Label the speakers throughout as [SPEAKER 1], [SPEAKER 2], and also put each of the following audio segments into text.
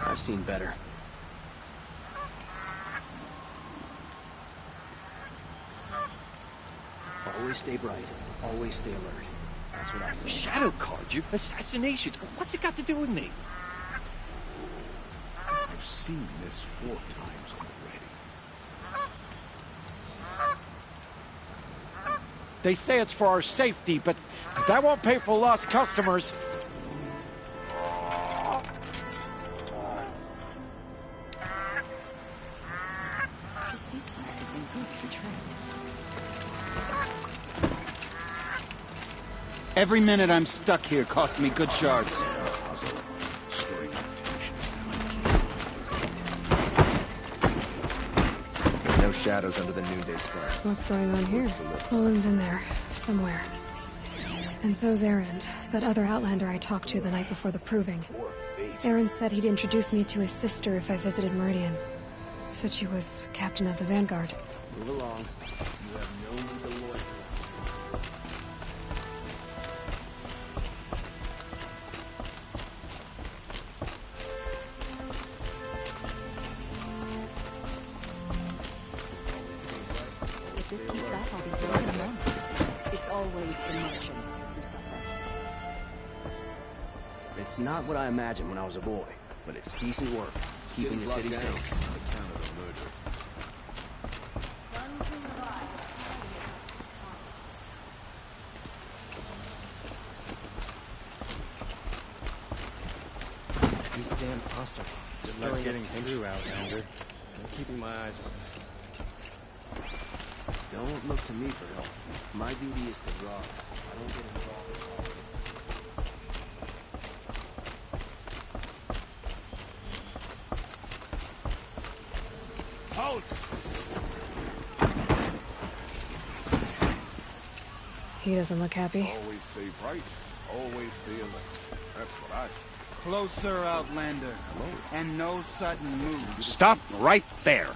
[SPEAKER 1] I've seen better. Always stay bright. Always stay alert. That's what I say.
[SPEAKER 2] Shadow card, you assassination. What's it got to do with me?
[SPEAKER 3] I've seen this 4 times already.
[SPEAKER 4] They say it's for our safety, but that won't pay for lost customers. Every minute I'm stuck here costs me good shards.
[SPEAKER 1] No shadows under the noonday sun.
[SPEAKER 5] What's going on here? Olin's in there, somewhere. And so's Erend, that other Outlander I talked to the night before the proving. Erend said he'd introduce me to his sister if I visited Meridian. Said she was captain of the Vanguard.
[SPEAKER 1] Move along. You have no need to loiter.
[SPEAKER 6] If this keeps up, I'll be dead in a moment. It's always the merchants who suffer.
[SPEAKER 1] It's not what I imagined when I was a boy, but it's decent work, keeping the city safe.
[SPEAKER 2] These damn Ossar.
[SPEAKER 7] Just not getting through, Outlander.
[SPEAKER 1] I'm keeping my eyes on it. Don't look to me for help. My duty is to draw. I don't get involved in politics.
[SPEAKER 5] He doesn't look happy.
[SPEAKER 3] Always stay bright. Always stay alert. That's what I say.
[SPEAKER 4] Closer, Outlander. And no sudden moves.
[SPEAKER 8] Stop right there.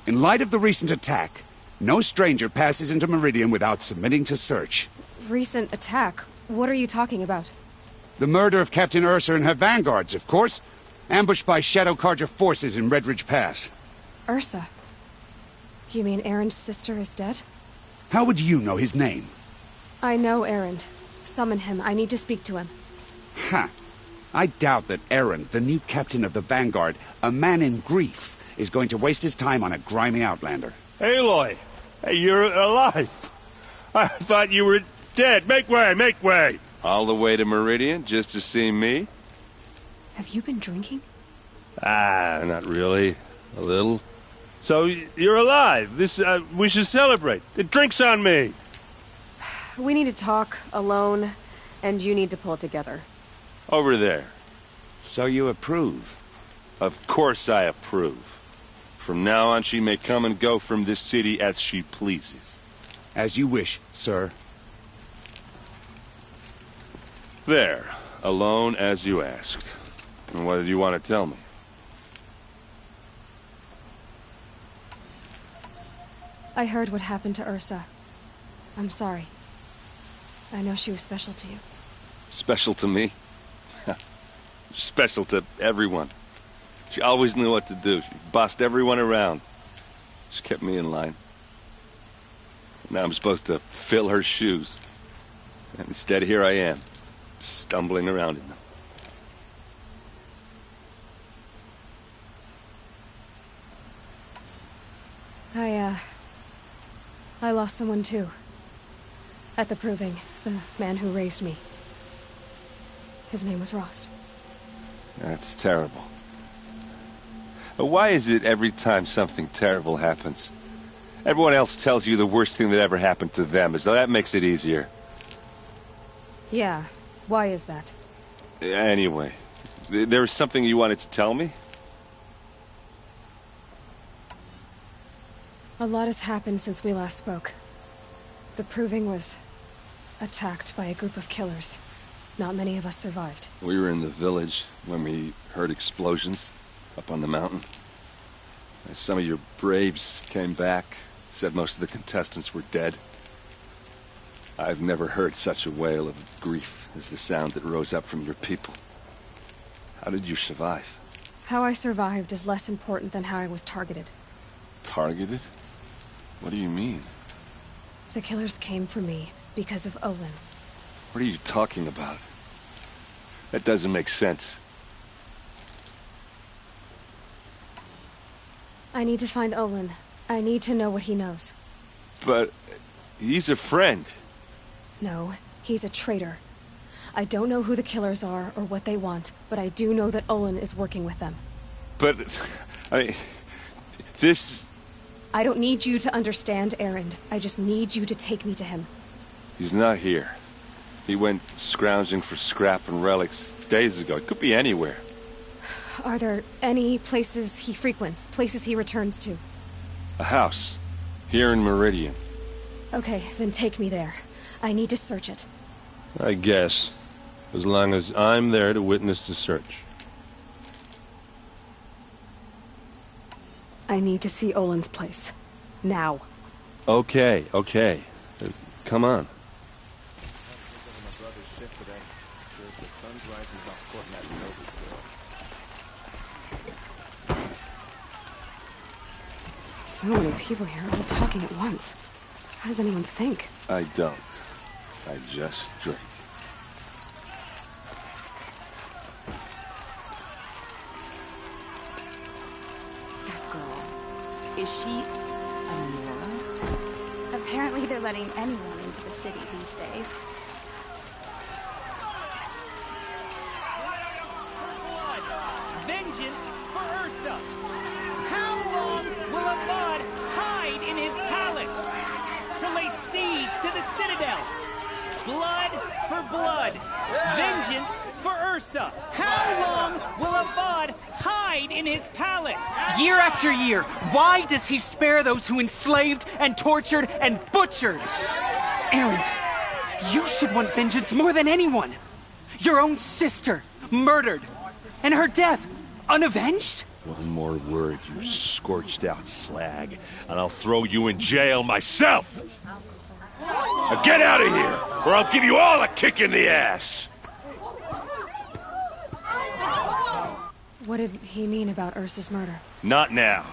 [SPEAKER 8] In light of the recent attack, no stranger passes into Meridian without submitting to search.
[SPEAKER 5] Recent attack? What are you talking about?
[SPEAKER 8] The murder of Captain Ursa and her vanguards, of course. Ambushed by Shadow Carja forces in Redridge Pass.
[SPEAKER 5] Ursa? You mean Erend's sister is dead?
[SPEAKER 8] How would you know his name?
[SPEAKER 5] I know Erend. Summon him. I need to speak to him.
[SPEAKER 8] Ha! I doubt that Erend, the new captain of the Vanguard, a man in grief, is going to waste his time on a grimy Outlander.
[SPEAKER 9] Aloy! Hey, you're alive! I thought you were dead. Make way, make way!
[SPEAKER 7] All the way to Meridian just to see me?
[SPEAKER 5] Have you been drinking?
[SPEAKER 9] Not really. A little. So, you're alive. We should celebrate. The drink's on me!
[SPEAKER 5] We need to talk, alone, and you need to pull it together.
[SPEAKER 9] Over there.
[SPEAKER 8] So you approve?
[SPEAKER 9] Of course I approve. From now on, she may come and go from this city as she pleases.
[SPEAKER 8] As you wish, sir.
[SPEAKER 9] There. Alone as you asked. And what did you want to tell me?
[SPEAKER 5] I heard what happened to Ursa. I'm sorry. I know she was special to you.
[SPEAKER 9] Special to me? Special to everyone. She always knew what to do. She bossed everyone around. She kept me in line. Now I'm supposed to fill her shoes. And instead, here I am, stumbling around in them.
[SPEAKER 5] I lost someone too. At the proving, the man who raised me. His name was Rost.
[SPEAKER 9] That's terrible. Why is it every time something terrible happens, everyone else tells you the worst thing that ever happened to them, as though that makes it easier?
[SPEAKER 5] Yeah, why is that?
[SPEAKER 9] Anyway, there was something you wanted to tell me?
[SPEAKER 5] A lot has happened since we last spoke. The proving was attacked by a group of killers. Not many of us survived.
[SPEAKER 9] We were in the village when we heard explosions up on the mountain. Some of your braves came back, said most of the contestants were dead. I've never heard such a wail of grief as the sound that rose up from your people. How did you survive?
[SPEAKER 5] How I survived is less important than how I was targeted.
[SPEAKER 9] Targeted? What do you mean?
[SPEAKER 5] The killers came for me because of Olin.
[SPEAKER 9] What are you talking about? That doesn't make sense.
[SPEAKER 5] I need to find Olin. I need to know what he knows.
[SPEAKER 9] But he's a friend.
[SPEAKER 5] No, he's a traitor. I don't know who the killers are or what they want, but I do know that Olin is working with them.
[SPEAKER 9] But, I mean, this...
[SPEAKER 5] I don't need you to understand, Erend. I just need you to take me to him.
[SPEAKER 9] He's not here. He went scrounging for scrap and relics days ago. It could be anywhere.
[SPEAKER 5] Are there any places he frequents, places he returns to?
[SPEAKER 9] A house. Here in Meridian.
[SPEAKER 5] Okay, then take me there. I need to search it.
[SPEAKER 10] I guess. As long as I'm there to witness the search.
[SPEAKER 5] I need to see Olin's place. Now.
[SPEAKER 10] Okay. Come on.
[SPEAKER 5] So many people here, all talking at once. How does anyone think?
[SPEAKER 9] I don't. I just drink.
[SPEAKER 6] That girl. Is she a Nora?
[SPEAKER 11] Apparently they're letting anyone into the city these days.
[SPEAKER 2] Vengeance for Ursa! How long will Avad hide in his palace to lay siege to the Citadel? Blood for blood. Vengeance for Ursa. How long will Avad hide in his palace?
[SPEAKER 12] Year after year, why does he spare those who enslaved and tortured and butchered? Erend, you should want vengeance more than anyone. Your own sister, murdered. And her death, unavenged?
[SPEAKER 9] One more word, you scorched out slag, and I'll throw you in jail myself! Now get out of here, or I'll give you all a kick in the ass!
[SPEAKER 5] What did he mean about Ursa's murder?
[SPEAKER 9] Not now.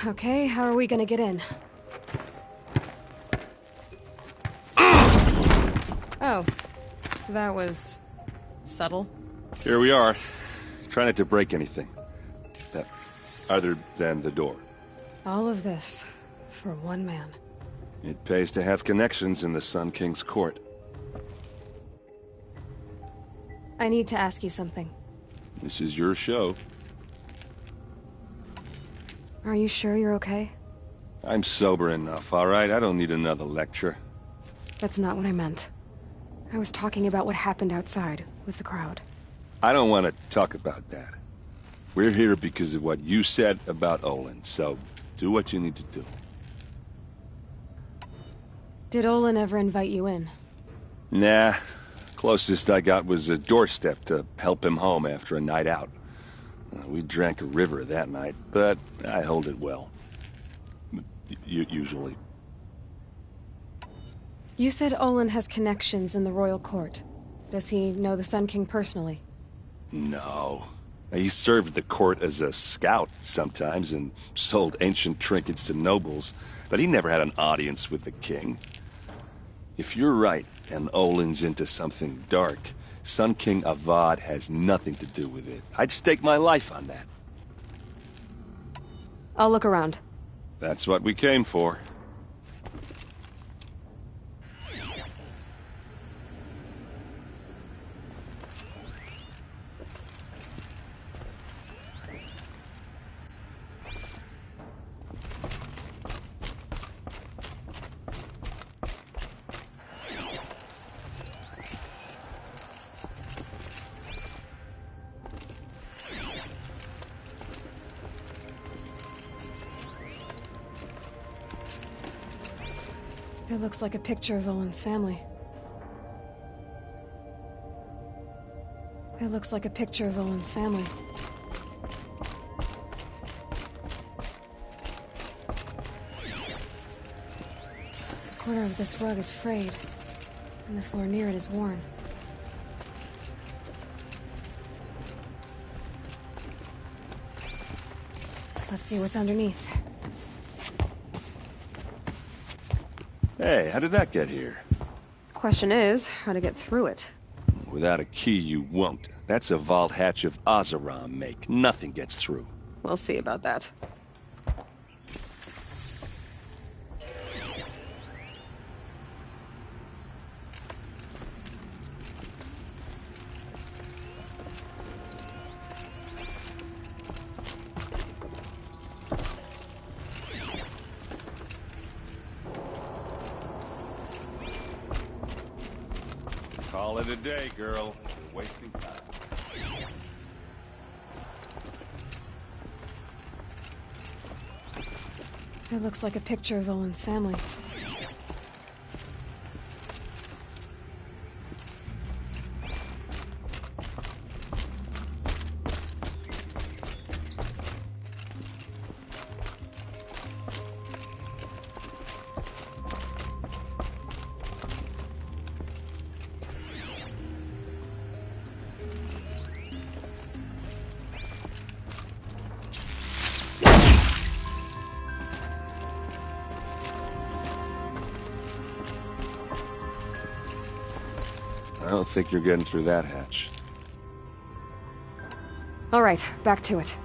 [SPEAKER 5] Okay, how are we gonna get in? Oh, that was subtle.
[SPEAKER 9] Here we are. Try not to break anything. Other than the door.
[SPEAKER 5] All of this for one man.
[SPEAKER 9] It pays to have connections in the Sun King's court.
[SPEAKER 5] I need to ask you something.
[SPEAKER 9] This is your show.
[SPEAKER 5] Are you sure you're okay?
[SPEAKER 9] I'm sober enough, all right? I don't need another lecture.
[SPEAKER 5] That's not what I meant. I was talking about what happened outside, with the crowd.
[SPEAKER 9] I don't want to talk about that. We're here because of what you said about Olin, so do what you need to do.
[SPEAKER 5] Did Olin ever invite you in?
[SPEAKER 9] Nah. Closest I got was a doorstep to help him home after a night out. We drank a river that night, but I hold it well. Usually.
[SPEAKER 5] You said Olin has connections in the royal court. Does he know the Sun King personally?
[SPEAKER 9] No. He served the court as a scout sometimes and sold ancient trinkets to nobles, but he never had an audience with the king. If you're right, and Olin's into something dark, Sun King Avad has nothing to do with it. I'd stake my life on that.
[SPEAKER 5] I'll look around.
[SPEAKER 9] That's what we came for.
[SPEAKER 5] It looks like a picture of Olin's family. It looks like a picture of Olin's family. The corner of this rug is frayed, and the floor near it is worn. Let's see what's underneath.
[SPEAKER 9] Hey, how did that get here?
[SPEAKER 5] Question is, how to get through it.
[SPEAKER 9] Without a key, you won't. That's a vault hatch of Oseram make. Nothing gets through.
[SPEAKER 5] We'll see about that.
[SPEAKER 9] Call it a day, girl. You're wasting time.
[SPEAKER 5] It looks like a picture of Olin's family.
[SPEAKER 9] I don't think you're getting through that hatch.
[SPEAKER 5] All right, back to it.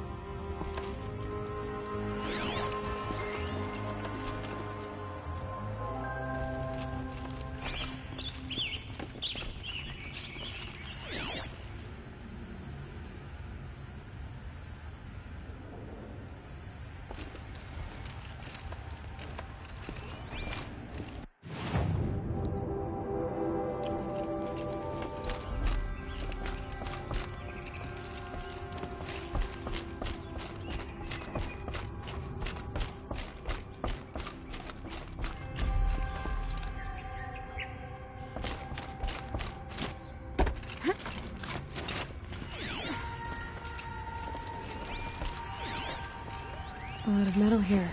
[SPEAKER 5] A lot of metal here.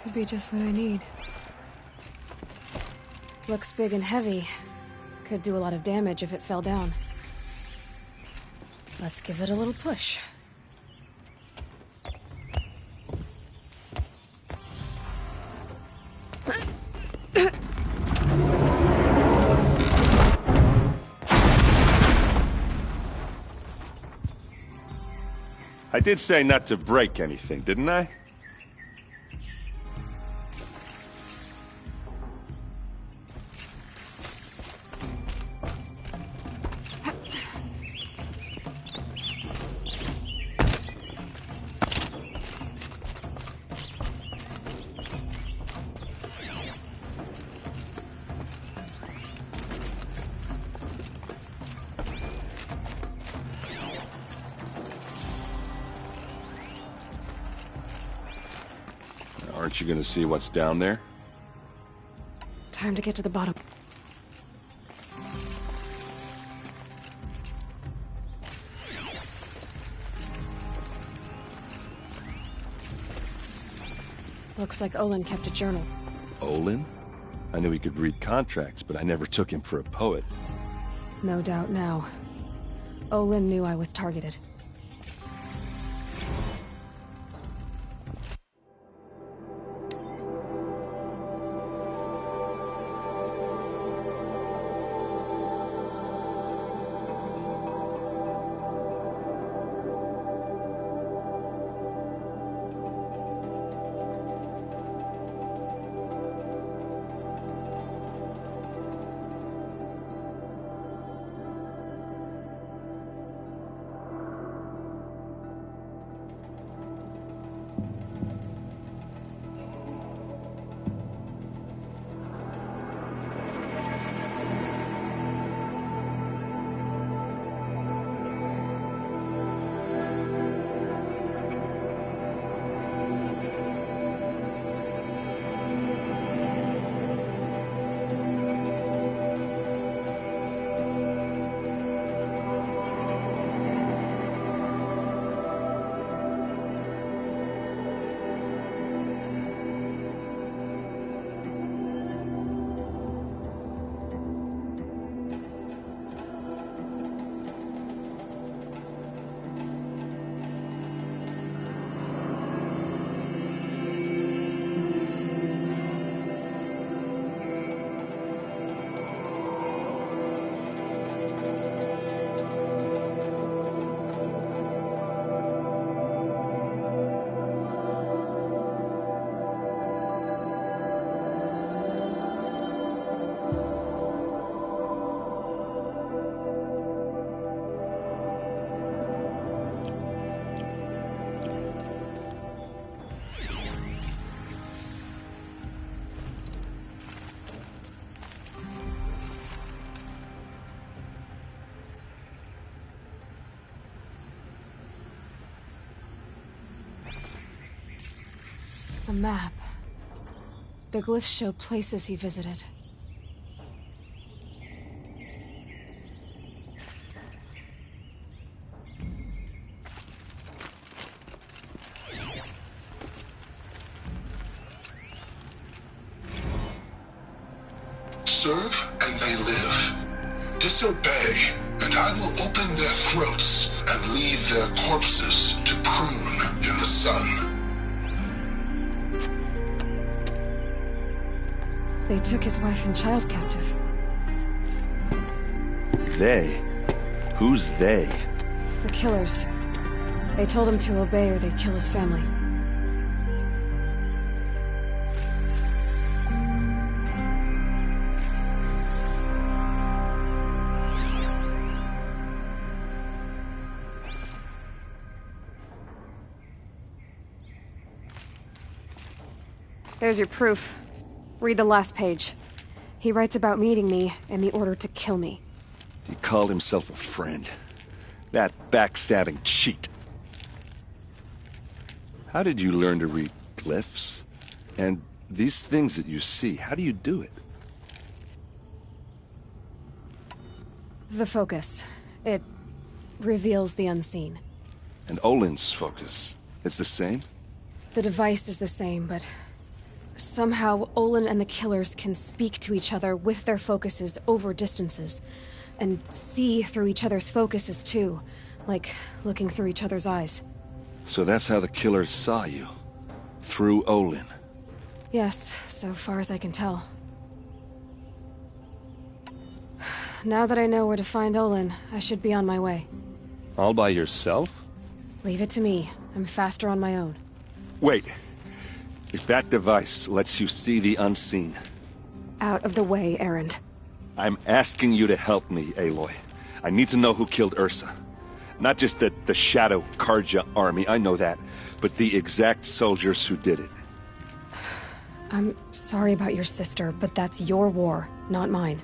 [SPEAKER 5] Could be just what I need. Looks big and heavy. Could do a lot of damage if it fell down. Let's give it a little push.
[SPEAKER 9] I did say not to break anything, didn't I? Aren't you gonna see what's down there?
[SPEAKER 5] Time to get to the bottom. Looks like Olin kept a journal.
[SPEAKER 9] Olin? I knew he could read contracts, but I never took him for a poet.
[SPEAKER 5] No doubt now. Olin knew I was targeted. The map. The glyphs show places he visited.
[SPEAKER 13] Serve and they live. Disobey, and I will open their throats and leave their corpses to prune in the sun.
[SPEAKER 5] They took his wife and child captive.
[SPEAKER 9] They? Who's they?
[SPEAKER 5] The killers. They told him to obey or they'd kill his family. There's your proof. Read the last page. He writes about meeting me and the order to kill me.
[SPEAKER 9] He called himself a friend. That backstabbing cheat. How did you learn to read glyphs? And these things that you see, how do you do it?
[SPEAKER 5] The focus. It reveals the unseen.
[SPEAKER 9] And Olin's focus, it's the same?
[SPEAKER 5] The device is the same, but somehow Olin and the killers can speak to each other with their focuses over distances. And see through each other's focuses, too. Like looking through each other's eyes.
[SPEAKER 9] So that's how the killers saw you? Through Olin?
[SPEAKER 5] Yes, so far as I can tell. Now that I know where to find Olin, I should be on my way.
[SPEAKER 10] All by yourself?
[SPEAKER 5] Leave it to me. I'm faster on my own.
[SPEAKER 9] Wait. If that device lets you see the unseen...
[SPEAKER 5] Out of the way, Erend.
[SPEAKER 9] I'm asking you to help me, Aloy. I need to know who killed Ursa. Not just the Shadow Karja army, I know that, but the exact soldiers who did it.
[SPEAKER 5] I'm sorry about your sister, but that's your war, not mine.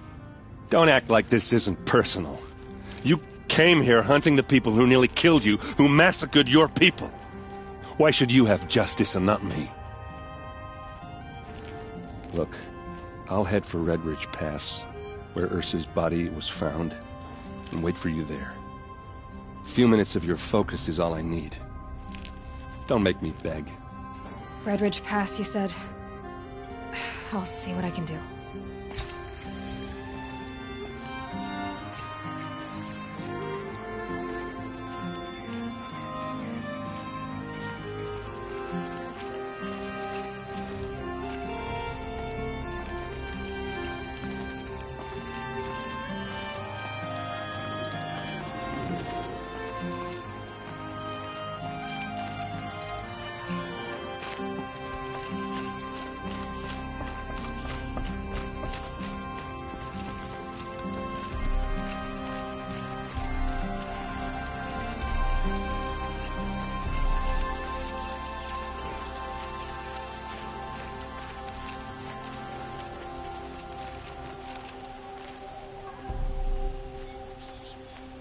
[SPEAKER 10] Don't act like this isn't personal. You came here hunting the people who nearly killed you, who massacred your people. Why should you have justice and not me? Look, I'll head for Redridge Pass, where Ursa's body was found, and wait for you there. A few minutes of your focus is all I need. Don't make me beg.
[SPEAKER 5] Redridge Pass, you said? I'll see what I can do.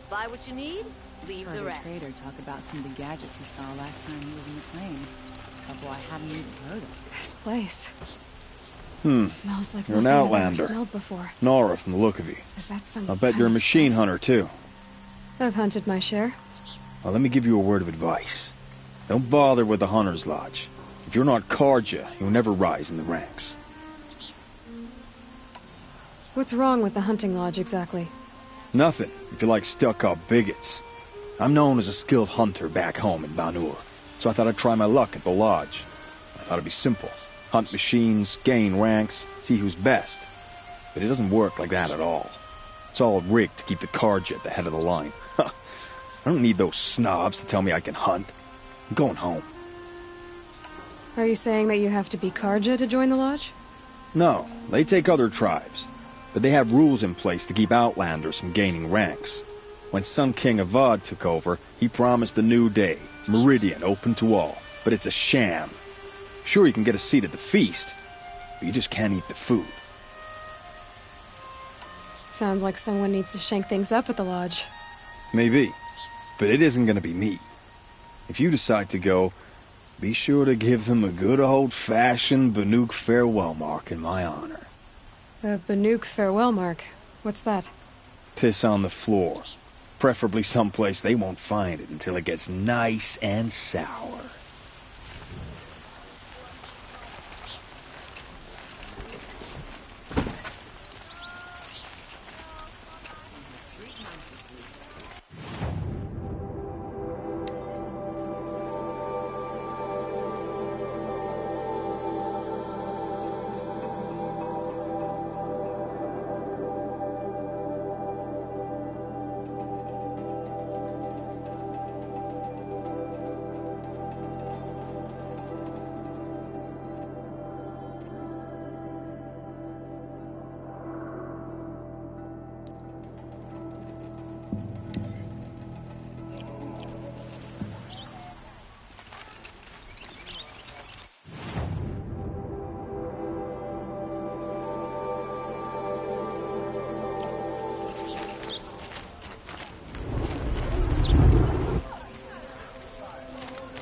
[SPEAKER 6] Buy what you need, leave the rest.
[SPEAKER 14] Heard a trader talk about some of the gadgets he saw last time he was in the plane. A couple I hadn't even heard of.
[SPEAKER 5] This place. Smells like
[SPEAKER 15] You're an
[SPEAKER 5] nothing I've ever
[SPEAKER 15] outlander.
[SPEAKER 5] smelled before.
[SPEAKER 15] Nora from the look of you.
[SPEAKER 5] Is that some
[SPEAKER 15] I bet
[SPEAKER 5] kind
[SPEAKER 15] you're a
[SPEAKER 5] of
[SPEAKER 15] machine
[SPEAKER 5] spice?
[SPEAKER 15] hunter, too.
[SPEAKER 5] I've hunted my share.
[SPEAKER 15] Well, let me give you a word of advice. Don't bother with the Hunter's Lodge. If you're not Karja, you'll never rise in the ranks.
[SPEAKER 5] What's wrong with the hunting lodge, exactly?
[SPEAKER 15] Nothing, if you like stuck-up bigots. I'm known as a skilled hunter back home in Banur, so I thought I'd try my luck at the lodge. I thought it'd be simple. Hunt machines, gain ranks, see who's best. But it doesn't work like that at all. It's all rigged to keep the Karja at the head of the line. I don't need those snobs to tell me I can hunt. I'm going home.
[SPEAKER 5] Are you saying that you have to be Karja to join the lodge?
[SPEAKER 15] No, they take other tribes. But they have rules in place to keep outlanders from gaining ranks. When Sun King Avad took over, he promised a new day, Meridian open to all. But it's a sham. Sure, you can get a seat at the feast, but you just can't eat the food.
[SPEAKER 5] Sounds like someone needs to shank things up at the lodge.
[SPEAKER 15] Maybe, but it isn't gonna be me. If you decide to go, Be sure to give them a good old-fashioned Banuk farewell mark in my honor.
[SPEAKER 5] A Banuk farewell mark? What's that?
[SPEAKER 15] Piss on the floor. Preferably someplace they won't find it until it gets nice and sour.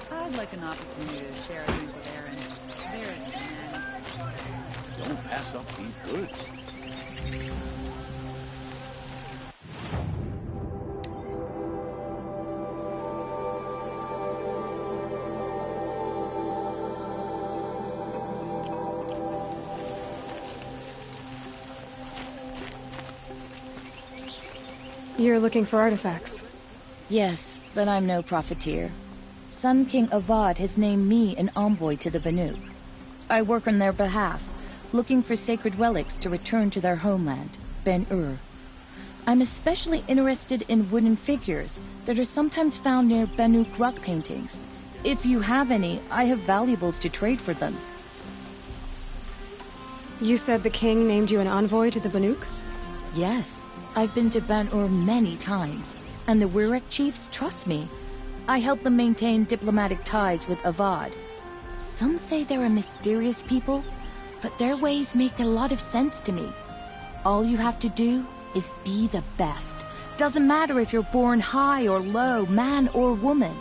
[SPEAKER 14] I'd like an opportunity to share a drink with Aaron. There it is, man.
[SPEAKER 1] Don't pass up these goods.
[SPEAKER 5] You're looking for artifacts?
[SPEAKER 16] Yes, but I'm no profiteer. Sun King Avad has named me an envoy to the Banuk. I work on their behalf, looking for sacred relics to return to their homeland, Ben-Ur. I'm especially interested in wooden figures that are sometimes found near Banuk rock paintings. If you have any, I have valuables to trade for them.
[SPEAKER 5] You said the king named you an envoy to the Banuk?
[SPEAKER 16] Yes, I've been to Ben-Ur many times, and the Wirek chiefs trust me. I help them maintain diplomatic ties with Avad. Some say they're a mysterious people, but their ways make a lot of sense to me. All you have to do is be the best. Doesn't matter if you're born high or low, man or woman.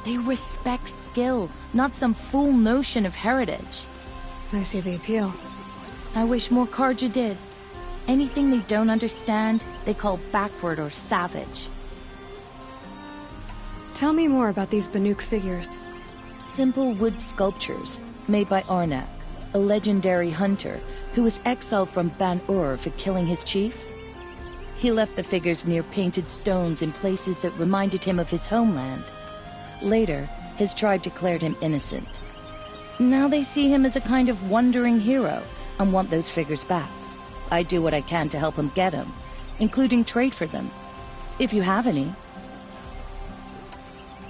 [SPEAKER 16] They respect skill, not some fool notion of heritage.
[SPEAKER 5] I see the appeal.
[SPEAKER 16] I wish more Carja did. Anything they don't understand, they call backward or savage.
[SPEAKER 5] Tell me more about these Banuk figures.
[SPEAKER 16] Simple wood sculptures made by Arnak, a legendary hunter who was exiled from Ban-Ur for killing his chief. He left the figures near painted stones in places that reminded him of his homeland. Later, his tribe declared him innocent. Now they see him as a kind of wandering hero and want those figures back. I do what I can to help him get them, including trade for them, if you have any.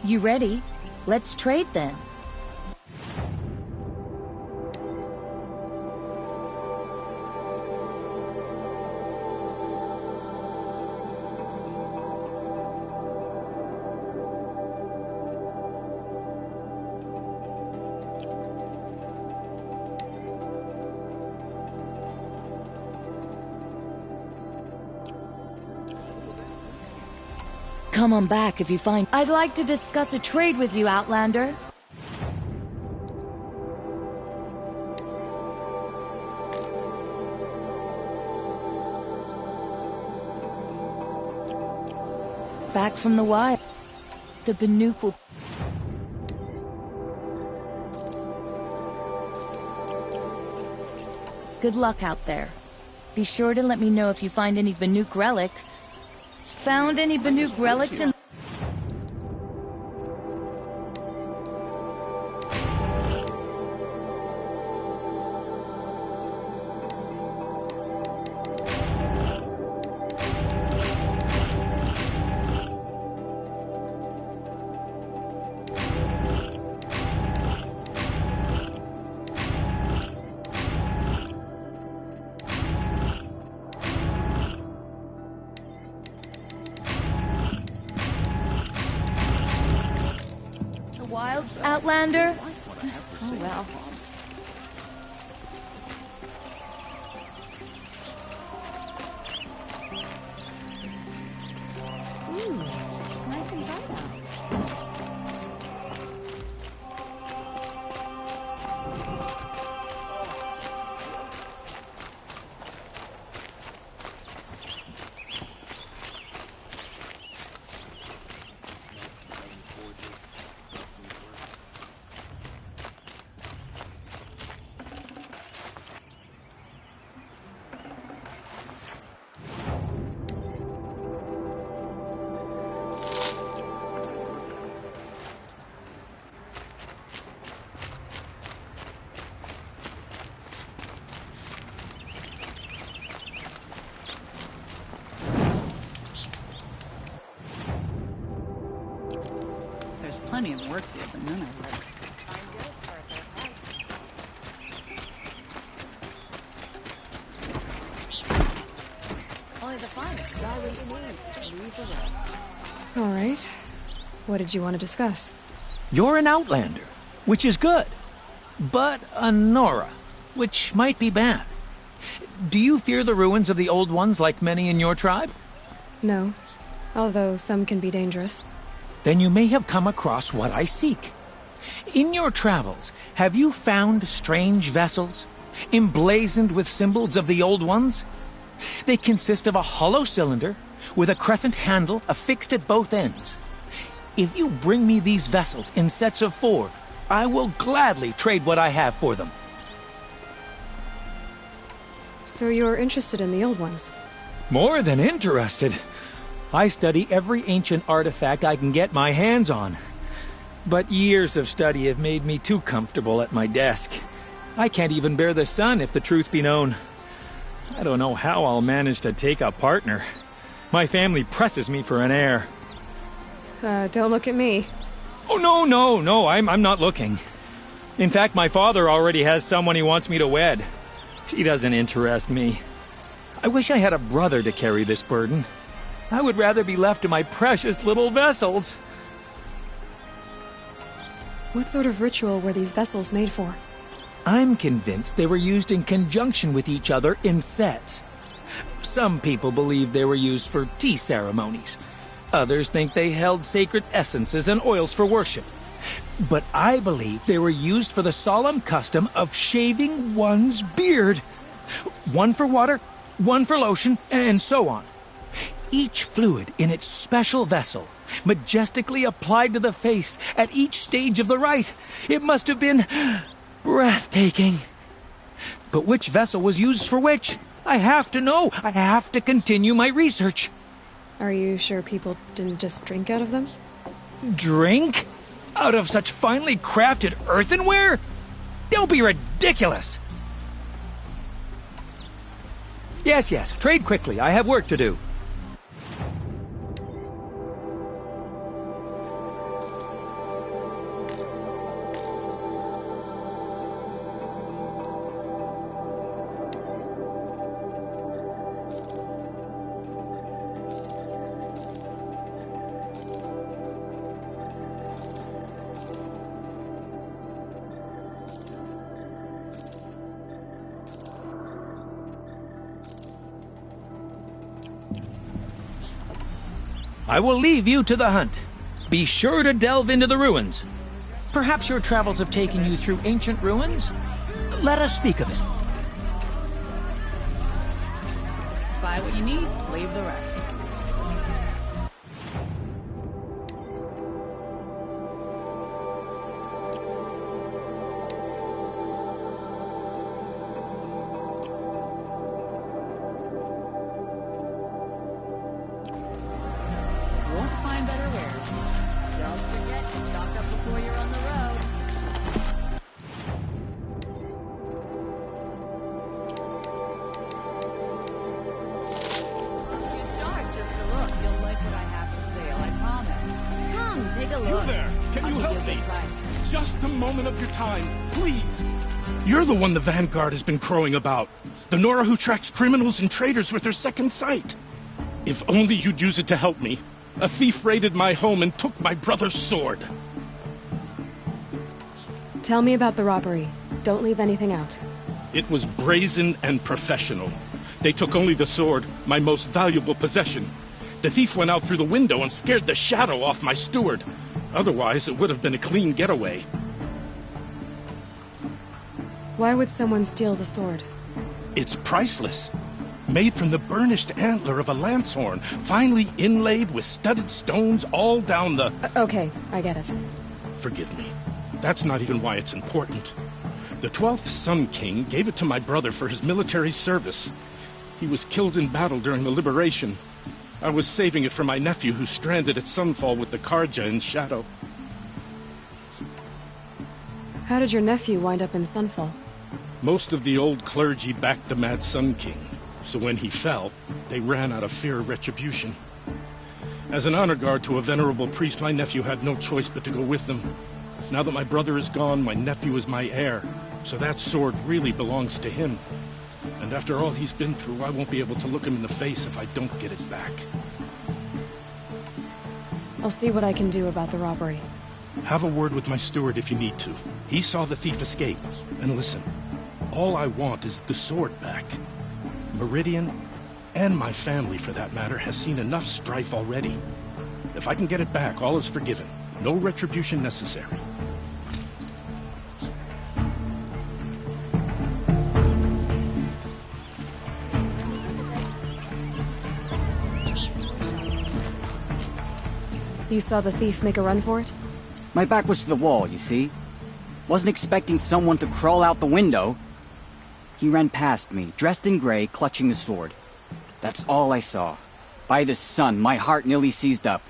[SPEAKER 16] You ready? Let's trade then. Come on back if you find... I'd like to discuss a trade with you, Outlander. Back from the wild. The Banuk will... Good luck out there. Be sure to let me know if you find any Banuk relics. Found any Banuk relics in... Wilds, Outlander? Oh, well.
[SPEAKER 6] Ooh, nice and bright out.
[SPEAKER 14] plenty of work here, but none I like.
[SPEAKER 6] Only the finest. Buy what you need. Leave the rest.
[SPEAKER 5] All right. What did you want to discuss?
[SPEAKER 17] You're an Outlander, which is good. But a Nora, which might be bad. Do you fear the ruins of the Old Ones like many in your tribe?
[SPEAKER 5] No. Although some can be dangerous.
[SPEAKER 17] Then you may have come across what I seek. In your travels, have you found strange vessels, emblazoned with symbols of the Old Ones? They consist of a hollow cylinder with a crescent handle affixed at both ends. If you bring me these vessels in sets of 4, I will gladly trade what I have for them.
[SPEAKER 5] So you're interested in the Old Ones?
[SPEAKER 17] More than interested. I study every ancient artifact I can get my hands on. But years of study have made me too comfortable at my desk. I can't even bear the sun, if the truth be known. I don't know how I'll manage to take a partner. My family presses me for an heir.
[SPEAKER 5] Don't look at me.
[SPEAKER 17] Oh, no, I'm not looking. In fact, my father already has someone he wants me to wed. She doesn't interest me. I wish I had a brother to carry this burden. I would rather be left to my precious little vessels.
[SPEAKER 5] What sort of ritual were these vessels made for?
[SPEAKER 17] I'm convinced they were used in conjunction with each other in sets. Some people believe they were used for tea ceremonies. Others think they held sacred essences and oils for worship. But I believe they were used for the solemn custom of shaving one's beard. One for water, one for lotion, and so on. Each fluid in its special vessel, majestically applied to the face at each stage of the rite. It must have been breathtaking. But which vessel was used for which? I have to know. I have to continue my research.
[SPEAKER 5] Are you sure people didn't just drink out of them?
[SPEAKER 17] Drink? Out of such finely crafted earthenware? Don't be ridiculous! Yes, trade quickly. I have work to do. I will leave you to the hunt. Be sure to delve into the ruins. Perhaps your travels have taken you through ancient ruins? Let us speak of it.
[SPEAKER 14] Buy what you need, leave the rest.
[SPEAKER 18] You're the one the Vanguard has been crowing about. The Nora who tracks criminals and traitors with her second sight. If only you'd use it to help me. A thief raided my home and took my brother's sword.
[SPEAKER 5] Tell me about the robbery. Don't leave anything out.
[SPEAKER 18] It was brazen and professional. They took only the sword, my most valuable possession. The thief went out through the window and scared the shadow off my steward. Otherwise, it would have been a clean getaway.
[SPEAKER 5] Why would someone steal the sword?
[SPEAKER 18] It's priceless. Made from the burnished antler of a lancehorn, finely inlaid with studded stones all down the...
[SPEAKER 5] Okay, I get it.
[SPEAKER 18] Forgive me. That's not even why it's important. The 12th Sun King gave it to my brother for his military service. He was killed in battle during the liberation. I was saving it for my nephew who's stranded at Sunfall with the Karja in Shadow.
[SPEAKER 5] How did your nephew wind up in Sunfall?
[SPEAKER 18] Most of the old clergy backed the Mad Sun King, so when he fell, they ran out of fear of retribution. As an honor guard to a venerable priest, my nephew had no choice but to go with them. Now that my brother is gone, my nephew is my heir, so that sword really belongs to him. And after all he's been through, I won't be able to look him in the face if I don't get it back.
[SPEAKER 5] I'll see what I can do about the robbery.
[SPEAKER 18] Have a word with my steward if you need to. He saw the thief escape. And listen, all I want is the sword back. Meridian, and my family for that matter, has seen enough strife already. If I can get it back, all is forgiven. No retribution necessary.
[SPEAKER 5] You saw the thief make a run for it?
[SPEAKER 19] My back was to the wall, you see. Wasn't expecting someone to crawl out the window. He ran past me, dressed in gray, clutching the sword. That's all I saw. By the sun, my heart nearly seized up.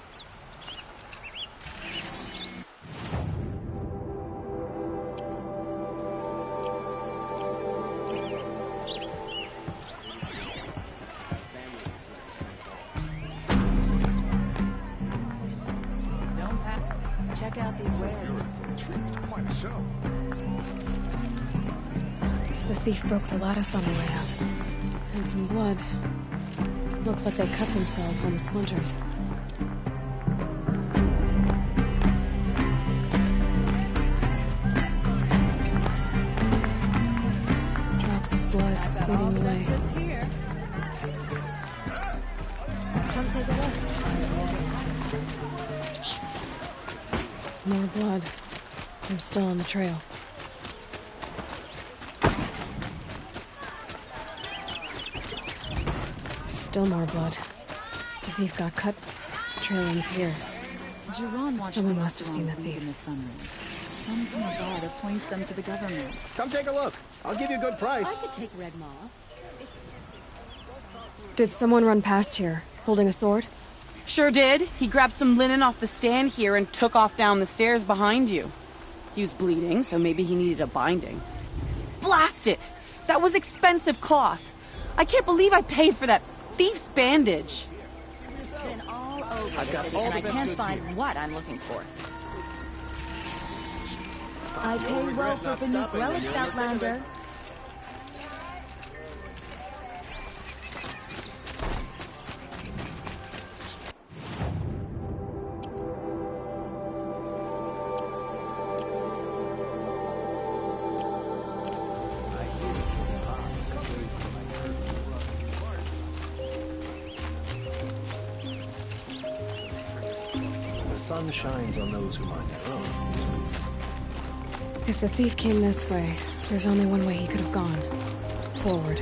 [SPEAKER 16] Check out these wares.
[SPEAKER 3] Quite a show.
[SPEAKER 5] The thief broke the lattice on the way out. And some blood. Looks like they cut themselves on the splinters. Drops of blood leading the way.
[SPEAKER 6] Here. Come take a look.
[SPEAKER 5] More blood. I'm still on the trail. Still more blood. The thief got cut. The trail ends here.
[SPEAKER 6] Jiran watched
[SPEAKER 5] Someone
[SPEAKER 6] the
[SPEAKER 5] must have seen the
[SPEAKER 6] restaurant
[SPEAKER 5] thief.
[SPEAKER 6] in the sunroom. Some kind of god appoints them to the government.
[SPEAKER 1] Come take a look. I'll give you a good price.
[SPEAKER 6] I could take Red Maw.
[SPEAKER 5] Did someone run past here, holding a sword?
[SPEAKER 20] Sure did. He grabbed some linen off the stand here and took off down the stairs behind you. He was bleeding, so maybe he needed a binding. Blast it! That was expensive cloth. I can't believe I paid for that thief's bandage.
[SPEAKER 6] Been all over
[SPEAKER 1] I've got
[SPEAKER 6] this,
[SPEAKER 1] all
[SPEAKER 6] and
[SPEAKER 1] the
[SPEAKER 6] I
[SPEAKER 1] best
[SPEAKER 6] can't
[SPEAKER 1] goods
[SPEAKER 6] find
[SPEAKER 1] here.
[SPEAKER 6] what I'm looking for. I
[SPEAKER 1] You'll
[SPEAKER 6] pay well
[SPEAKER 1] regret
[SPEAKER 6] for
[SPEAKER 1] not
[SPEAKER 6] the new
[SPEAKER 1] stopping when
[SPEAKER 6] relics,
[SPEAKER 1] you're in the thick of it.
[SPEAKER 6] Outlander.
[SPEAKER 1] The sun shines on those who mind their own.
[SPEAKER 5] If the thief came this way, there's only one way he could have gone. Forward.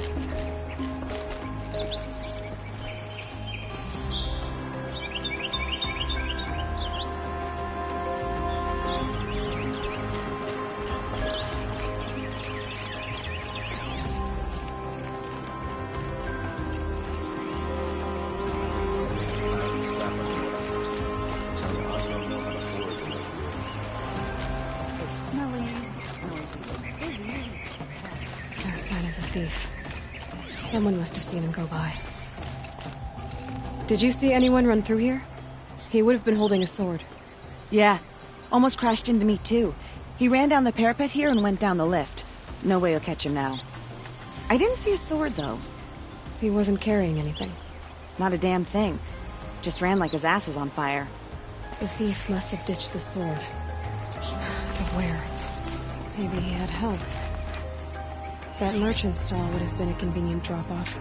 [SPEAKER 6] It's smelly, it's noisy, it's busy.
[SPEAKER 5] No sign of the thief. Someone must have seen him go by. Did you see anyone run through here? He would have been holding a sword.
[SPEAKER 20] Yeah. Almost crashed into me, too. He ran down the parapet here and went down the lift. No way you'll catch him now. I didn't see a sword, though.
[SPEAKER 5] He wasn't carrying anything.
[SPEAKER 20] Not a damn thing. Just ran like his ass was on fire.
[SPEAKER 5] The thief must have ditched the sword. But where? Maybe he had help. That merchant stall would have been a convenient drop-off.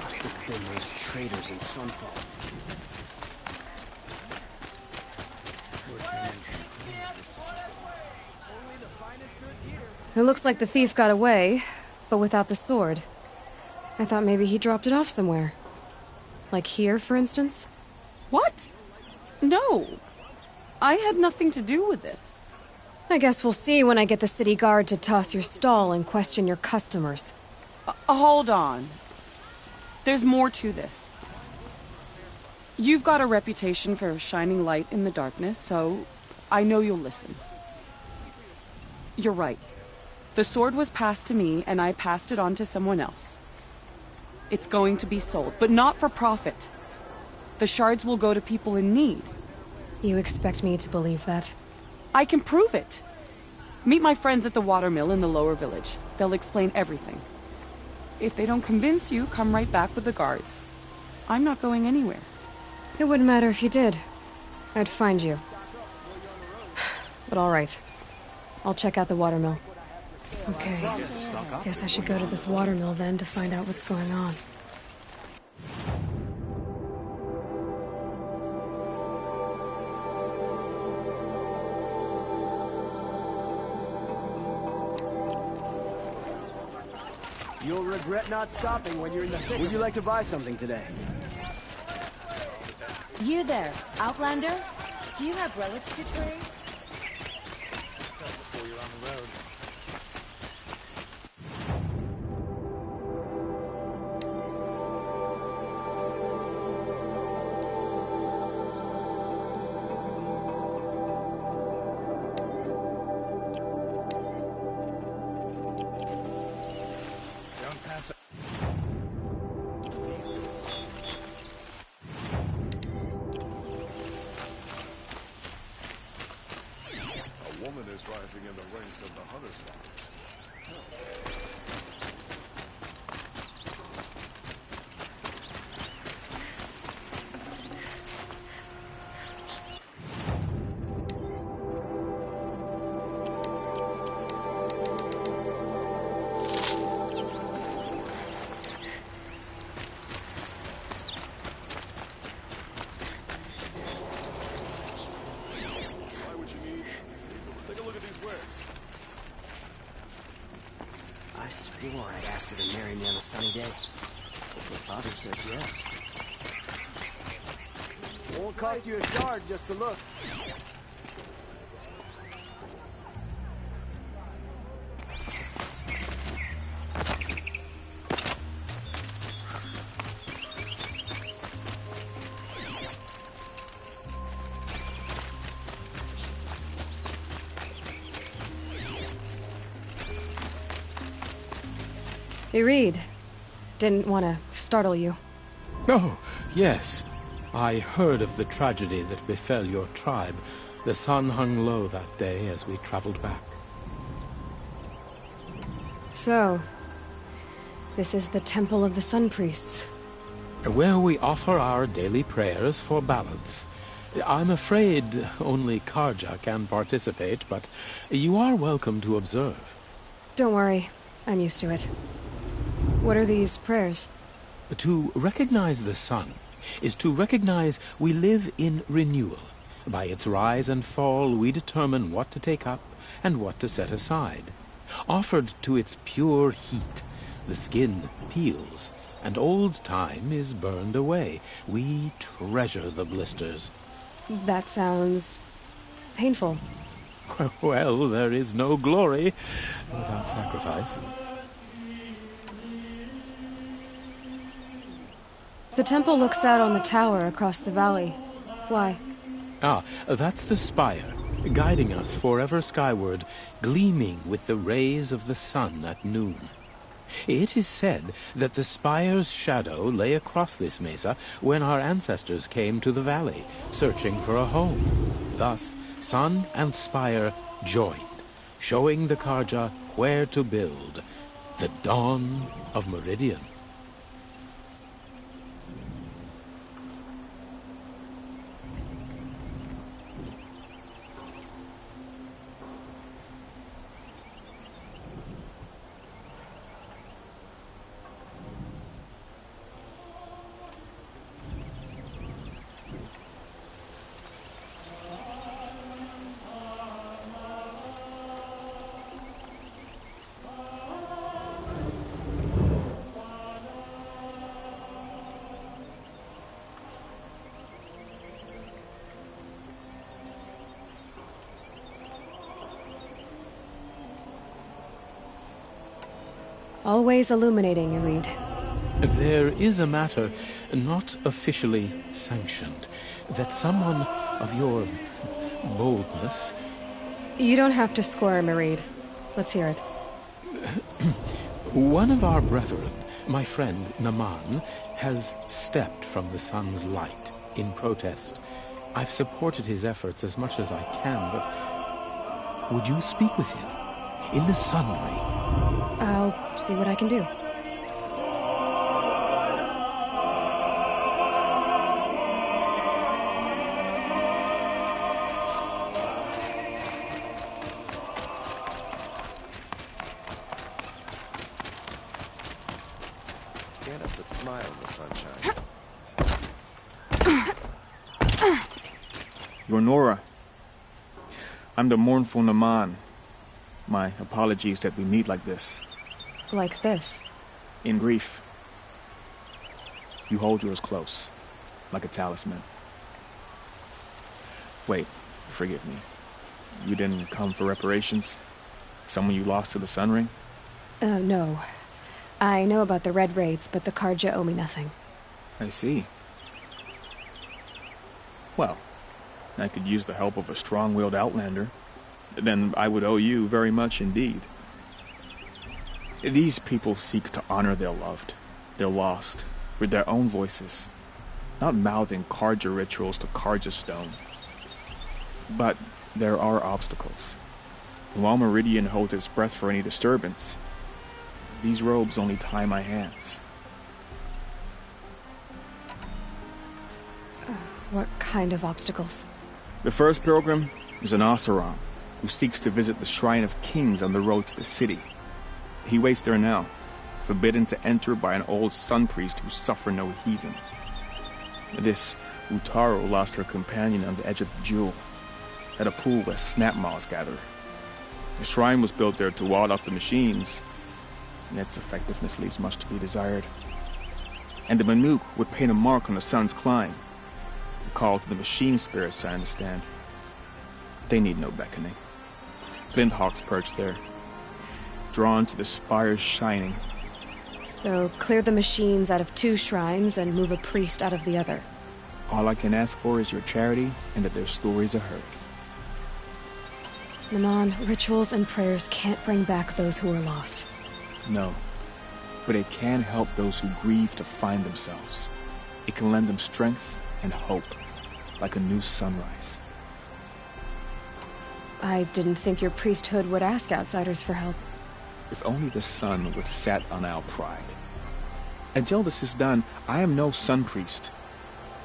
[SPEAKER 1] Must have been those traders in Sunfall.
[SPEAKER 5] It looks like the thief got away, but without the sword. I thought maybe he dropped it off somewhere. Like here, for instance?
[SPEAKER 20] What? No. I had nothing to do with this.
[SPEAKER 5] I guess we'll see when I get the city guard to toss your stall and question your customers.
[SPEAKER 20] Hold on. There's more to this. You've got a reputation for shining light in the darkness, so I know you'll listen. You're right. The sword was passed to me, and I passed it on to someone else. It's going to be sold, but not for profit. The shards will go to people in need.
[SPEAKER 5] You expect me to believe that?
[SPEAKER 20] I can prove it. Meet my friends at the watermill in the lower village. They'll explain everything. If they don't convince you, come right back with the guards. I'm not going anywhere.
[SPEAKER 5] It wouldn't matter if you did. I'd find you. But all right. I'll check out the watermill. Okay. Guess I should go to this watermill then to find out what's going on.
[SPEAKER 1] You'll regret not stopping when you're in the thick. Would you like to buy something today?
[SPEAKER 16] You there, Outlander? Do you have relics to trade?
[SPEAKER 21] Before you're on the road.
[SPEAKER 1] Don't pass it.
[SPEAKER 3] A woman is rising in the ranks of the Hunter's Lodge. Why would you need? Take a look at these wares.
[SPEAKER 1] I swore I'd ask her to marry me on a sunny day. Hopefully Father says yes. Won't cost you a shard just to look.
[SPEAKER 5] You read. Didn't want to startle you.
[SPEAKER 17] Oh, yes. I heard of the tragedy that befell your tribe. The sun hung low that day as we traveled back.
[SPEAKER 5] So, this is the Temple of the Sun Priests.
[SPEAKER 17] Where we offer our daily prayers for balance. I'm afraid only Karja can participate, but you are welcome to observe.
[SPEAKER 5] Don't worry. I'm used to it. What are these prayers?
[SPEAKER 17] To recognize the sun is to recognize we live in renewal. By its rise and fall, we determine what to take up and what to set aside. Offered to its pure heat, the skin peels, and old time is burned away. We treasure the blisters.
[SPEAKER 5] That sounds painful.
[SPEAKER 17] Well, there is no glory without sacrifice.
[SPEAKER 5] The temple looks out on the tower across the valley. Why?
[SPEAKER 17] Ah, that's the spire, guiding us forever skyward, gleaming with the rays of the sun at noon. It is said that the spire's shadow lay across this mesa when our ancestors came to the valley, searching for a home. Thus, sun and spire joined, showing the Karja where to build. The dawn of Meridian.
[SPEAKER 5] Always illuminating, you read.
[SPEAKER 17] There is a matter not officially sanctioned that someone of your
[SPEAKER 18] boldness.
[SPEAKER 5] You don't have to squirm, Mareed. Let's hear it.
[SPEAKER 18] One of our brethren, my friend Naman, has stepped from the sun's light in protest. I've supported his efforts as much as I can, but would you speak with him in the sun ray?
[SPEAKER 5] I'll see what I can do.
[SPEAKER 3] Can't help but smile in the sunshine.
[SPEAKER 15] You're Nora. I'm the mournful Naman. My apologies that we meet like this.
[SPEAKER 5] Like this?
[SPEAKER 15] In grief. You hold yours close, like a talisman. Wait, forgive me. You didn't come for reparations? Someone you lost to the Sun Ring?
[SPEAKER 5] No. I know about the Red Raids, but the Karja owe me nothing.
[SPEAKER 15] I see. Well, I could use the help of a strong-willed outlander. Then I would owe you very much indeed. These people seek to honor their loved, their lost, with their own voices, not mouthing Karja rituals to Karja stone. But there are obstacles. And while Meridian holds its breath for any disturbance, these robes only tie my hands.
[SPEAKER 5] What kind of obstacles?
[SPEAKER 15] The first pilgrim is an Oseram, who seeks to visit the Shrine of Kings on the road to the city. He waits there now, forbidden to enter by an old sun priest who suffer no heathen. This Utaro lost her companion on the edge of the Jewel, at a pool where snap moths gather. The shrine was built there to ward off the machines, and its effectiveness leaves much to be desired. And the Manuk would paint a mark on the sun's climb, a call to the machine spirits, I understand. They need no beckoning. Glinthawks perch there, drawn to the spires shining.
[SPEAKER 5] So, clear the machines out of 2 shrines and move a priest out of the other.
[SPEAKER 15] All I can ask for is your charity and that their stories are heard.
[SPEAKER 5] Naman, rituals and prayers can't bring back those who are lost.
[SPEAKER 15] No, but it can help those who grieve to find themselves. It can lend them strength and hope, like a new sunrise.
[SPEAKER 5] I didn't think your priesthood would ask outsiders for help.
[SPEAKER 15] If only the sun would set on our pride. Until this is done, I am no sun priest.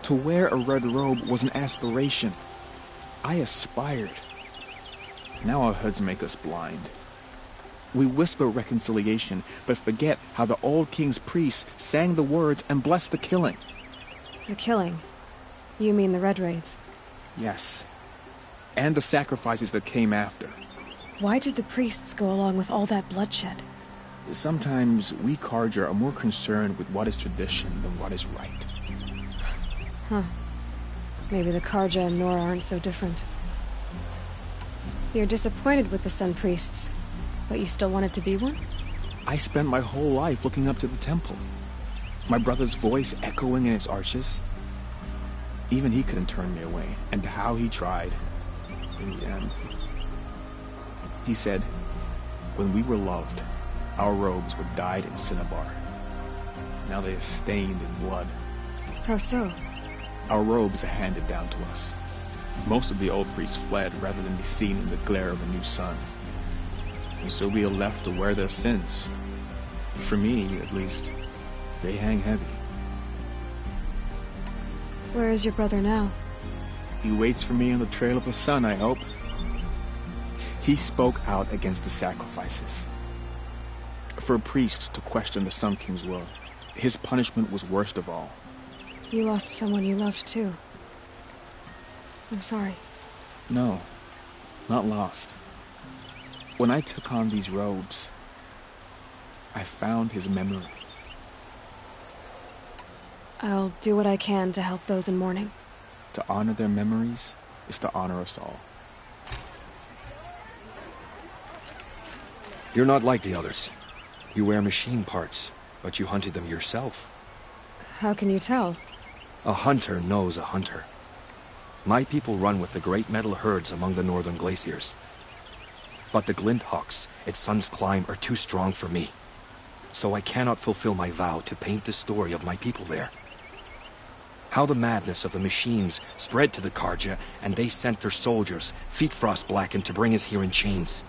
[SPEAKER 15] To wear a red robe was an aspiration. I aspired. Now our hoods make us blind. We whisper reconciliation, but forget how the old king's priests sang the words and blessed the killing.
[SPEAKER 5] The killing? You mean the Red Raids?
[SPEAKER 15] Yes. And the sacrifices that came after.
[SPEAKER 5] Why did the priests go along with all that bloodshed?
[SPEAKER 15] Sometimes we Karja are more concerned with what is tradition than what is right.
[SPEAKER 5] Huh. Maybe the Karja and Nora aren't so different. You're disappointed with the Sun Priests, but you still wanted to be one?
[SPEAKER 15] I spent my whole life looking up to the temple. My brother's voice echoing in its arches. Even he couldn't turn me away, and how he tried. In the end, he said, when we were loved, our robes were dyed in cinnabar. Now they are stained in blood.
[SPEAKER 5] How so?
[SPEAKER 15] Our robes are handed down to us. Most of the old priests fled rather than be seen in the glare of a new sun. And so we are left to wear their sins. For me, at least, they hang heavy.
[SPEAKER 5] Where is your brother now?
[SPEAKER 15] He waits for me on the trail of the sun, I hope. He spoke out against the sacrifices. For a priest to question the Sun King's will, his punishment was worst of all.
[SPEAKER 5] You lost someone you loved, too. I'm sorry.
[SPEAKER 15] No, not lost. When I took on these robes, I found his memory.
[SPEAKER 5] I'll do what I can to help those in mourning.
[SPEAKER 15] To honor their memories is to honor us all.
[SPEAKER 10] You're not like the others. You wear machine parts, but you hunted them yourself.
[SPEAKER 5] How can you tell?
[SPEAKER 10] A hunter knows a hunter.
[SPEAKER 21] My people run with the great metal herds among the northern glaciers. But the glint hawks its sun's climb are too strong for me. So I cannot fulfill my vow to paint the story of my people there. How the madness of the machines spread to the Carja, and they sent their soldiers, feet frost blackened, to bring us here in chains.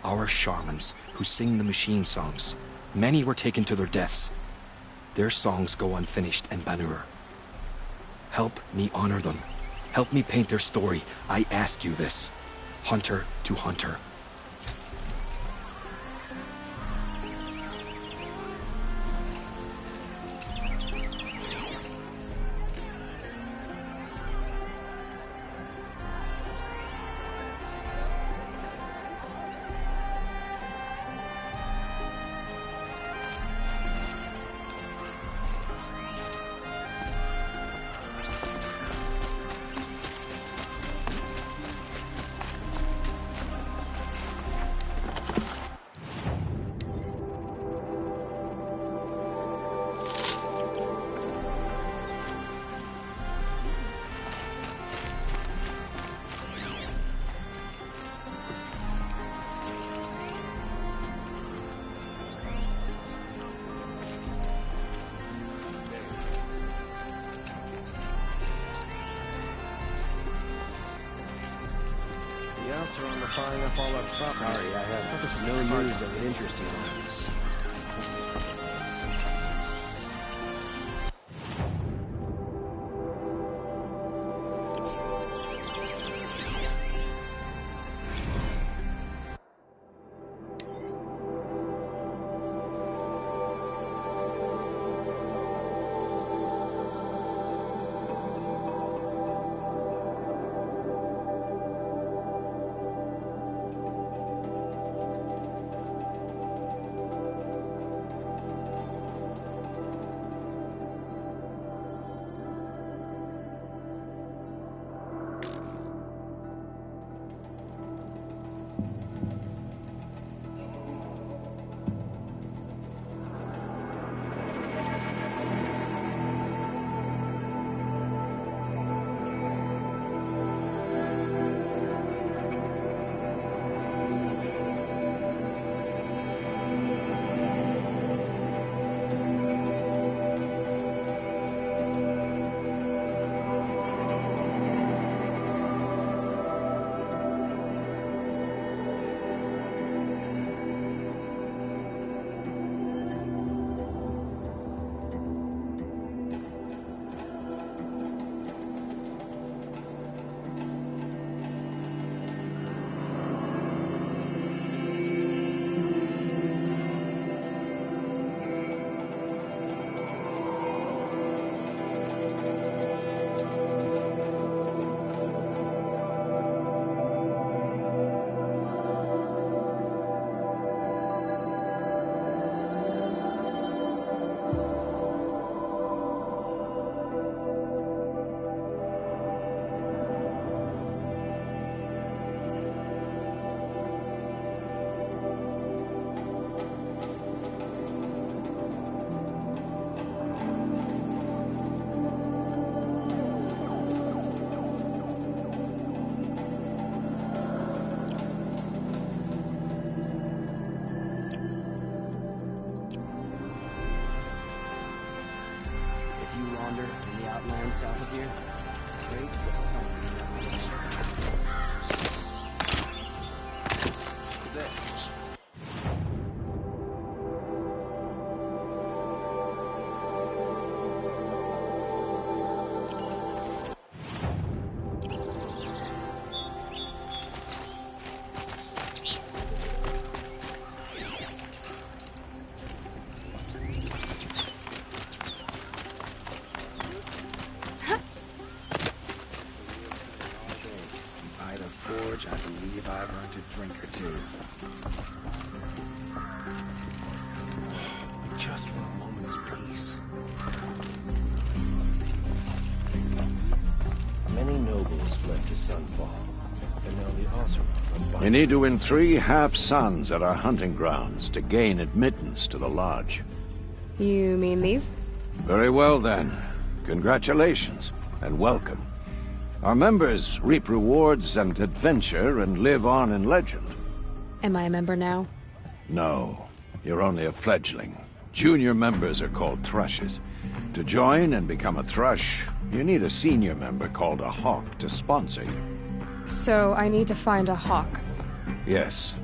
[SPEAKER 21] Our shamans, who sing the machine songs, many were taken to their deaths. Their songs go unfinished in Banur. Help me honor them. Help me paint their story. I ask you this. Hunter to hunter.
[SPEAKER 1] Are on the buying up all our property. Sorry, I thought this was no news that would interest you. South of here, straight to the sun. Today.
[SPEAKER 8] I believe I've earned a drink or two.
[SPEAKER 1] Just for a moment's peace. Many nobles fled to Sunfall, and now the Oseram.
[SPEAKER 22] You need to win 3 half-suns at our hunting grounds to gain admittance to the lodge.
[SPEAKER 5] You mean these?
[SPEAKER 22] Very well then. Congratulations, and welcome. Our members reap rewards and adventure and live on in legend.
[SPEAKER 5] Am I a member now?
[SPEAKER 22] No, you're only a fledgling. Junior members are called thrushes. To join and become a thrush, you need a senior member called a hawk to sponsor you.
[SPEAKER 5] So I need to find a hawk.
[SPEAKER 22] Yes,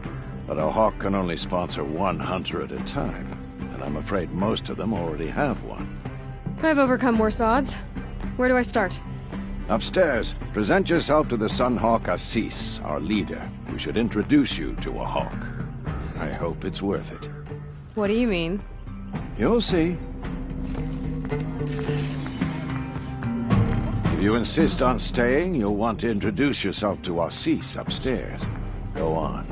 [SPEAKER 22] but a hawk can only sponsor one hunter at a time, and I'm afraid most of them already have one.
[SPEAKER 5] I've overcome worse odds. Where do I start?
[SPEAKER 22] Upstairs, present yourself to the Sunhawk Assis, our leader, who should introduce you to a hawk. I hope it's worth it.
[SPEAKER 5] What do you mean?
[SPEAKER 22] You'll see. If you insist on staying, you'll want to introduce yourself to Assis upstairs. Go on.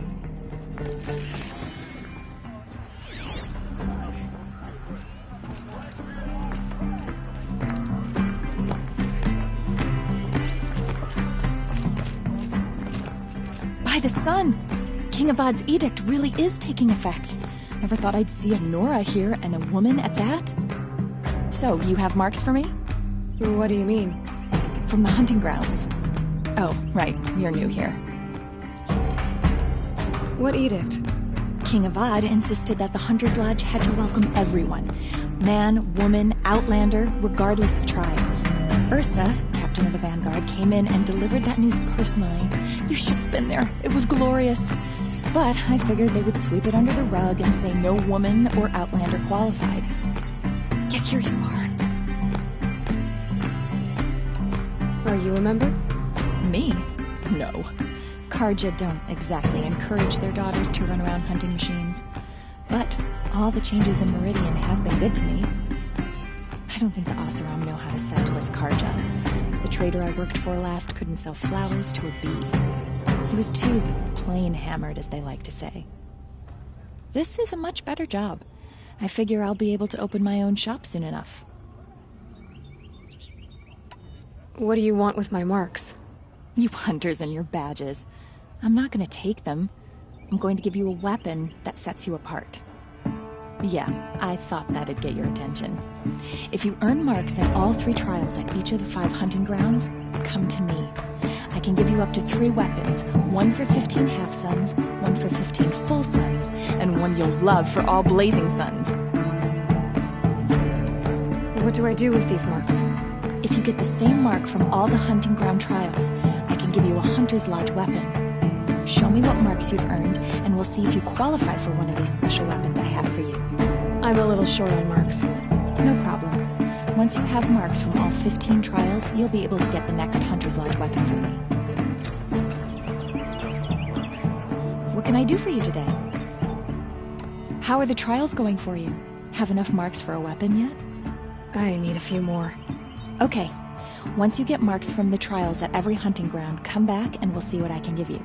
[SPEAKER 4] By the sun! King Avad's edict really is taking effect. Never thought I'd see a Nora here, and a woman at that. So, you have marks for me?
[SPEAKER 5] What do you mean?
[SPEAKER 4] From the hunting grounds. Oh, right, you're new here.
[SPEAKER 5] What edict?
[SPEAKER 4] King Avad insisted that the Hunter's Lodge had to welcome everyone. Man, woman, outlander, regardless of tribe. Ursa, captain of the Vanguard, came in and delivered that news personally. You should have been there. It was glorious. But I figured they would sweep it under the rug and say no woman or outlander qualified. Yet here you are.
[SPEAKER 5] Are you a member?
[SPEAKER 4] Me? No. Karja don't exactly encourage their daughters to run around hunting machines. But all the changes in Meridian have been good to me. I don't think the Oseram know how to sell to us Karja. The trader I worked for last couldn't sell flowers to a bee. He was too plain hammered, as they like to say. This is a much better job. I figure I'll be able to open my own shop soon enough.
[SPEAKER 5] What do you want with my marks?
[SPEAKER 4] You hunters and your badges. I'm not going to take them. I'm going to give you a weapon that sets you apart. Yeah, I thought that'd get your attention. If you earn marks in all 3 trials at each of the 5 hunting grounds, come to me. I can give you up to 3 weapons, 1 for 15 half-suns, 1 for 15 full suns, and 1 you'll love for all blazing suns.
[SPEAKER 5] What do I do with these marks?
[SPEAKER 4] If you get the same mark from all the hunting ground trials, I can give you a Hunter's Lodge weapon. Show me what marks you've earned, and we'll see if you qualify for one of these special weapons I have for you.
[SPEAKER 5] I'm a little short on marks.
[SPEAKER 4] No problem. Once you have marks from all 15 trials, you'll be able to get the next Hunter's Lodge weapon from me. What can I do for you today? How are the trials going for you? Have enough marks for a weapon yet?
[SPEAKER 5] I need a few more.
[SPEAKER 4] Okay. Once you get marks from the trials at every hunting ground, come back and we'll see what I can give you.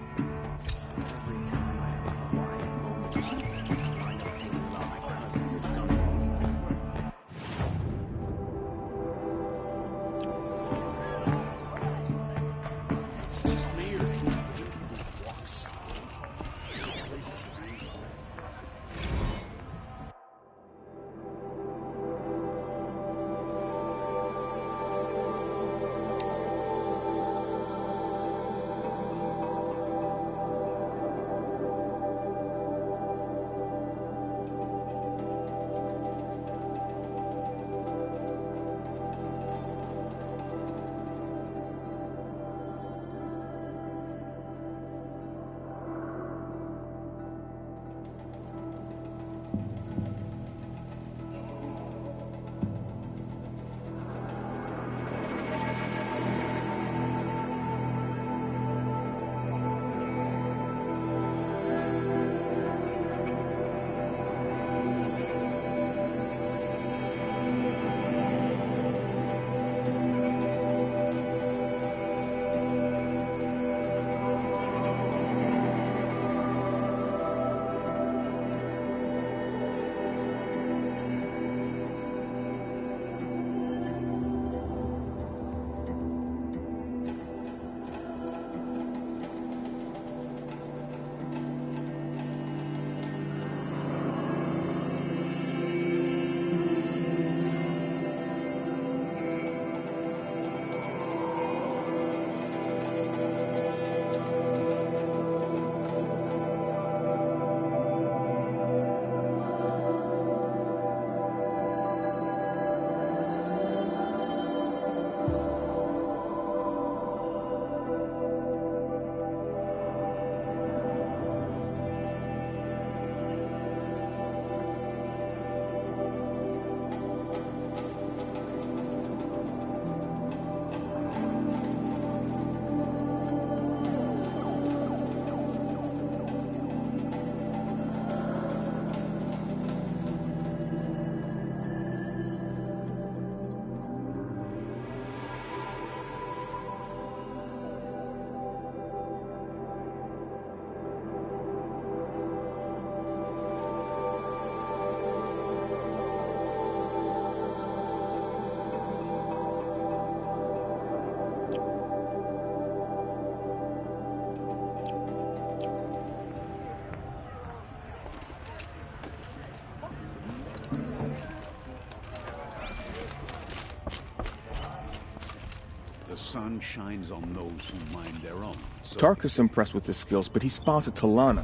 [SPEAKER 8] The sun shines on those who mind their own. So
[SPEAKER 7] Tarkus impressed with his skills, but he sponsored Talana.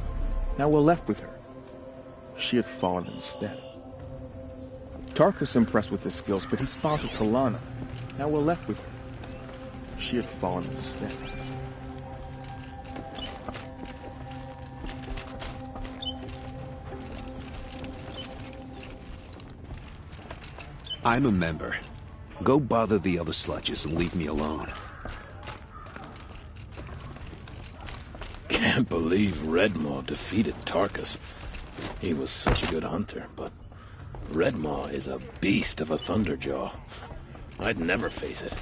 [SPEAKER 7] Now we're left with her. She had fallen instead. Tarkus impressed with his skills, but he sponsored Talana. Now we're left with her. She had fallen instead.
[SPEAKER 11] I'm a member. Go bother the other sludges and leave me alone.
[SPEAKER 23] Can't believe Redmaw defeated Tarkus. He was such a good hunter, but Redmaw is a beast of a Thunderjaw. I'd never face it.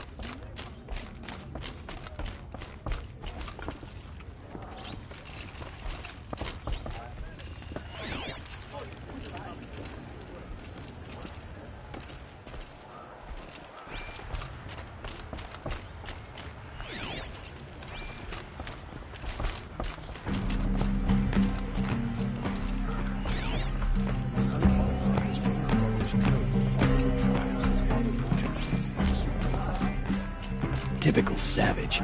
[SPEAKER 24] Typical savage.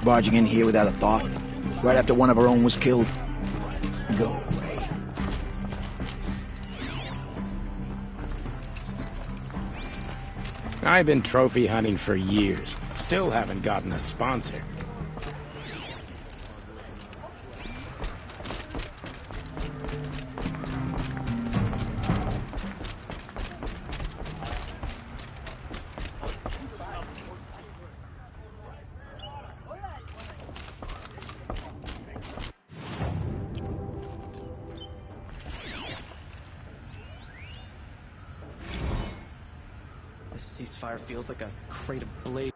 [SPEAKER 24] Barging in here without a thought, right after one of our own was killed. Go away.
[SPEAKER 18] I've been trophy hunting for years. Still haven't gotten a sponsor.
[SPEAKER 1] This ceasefire feels like a crate of blade.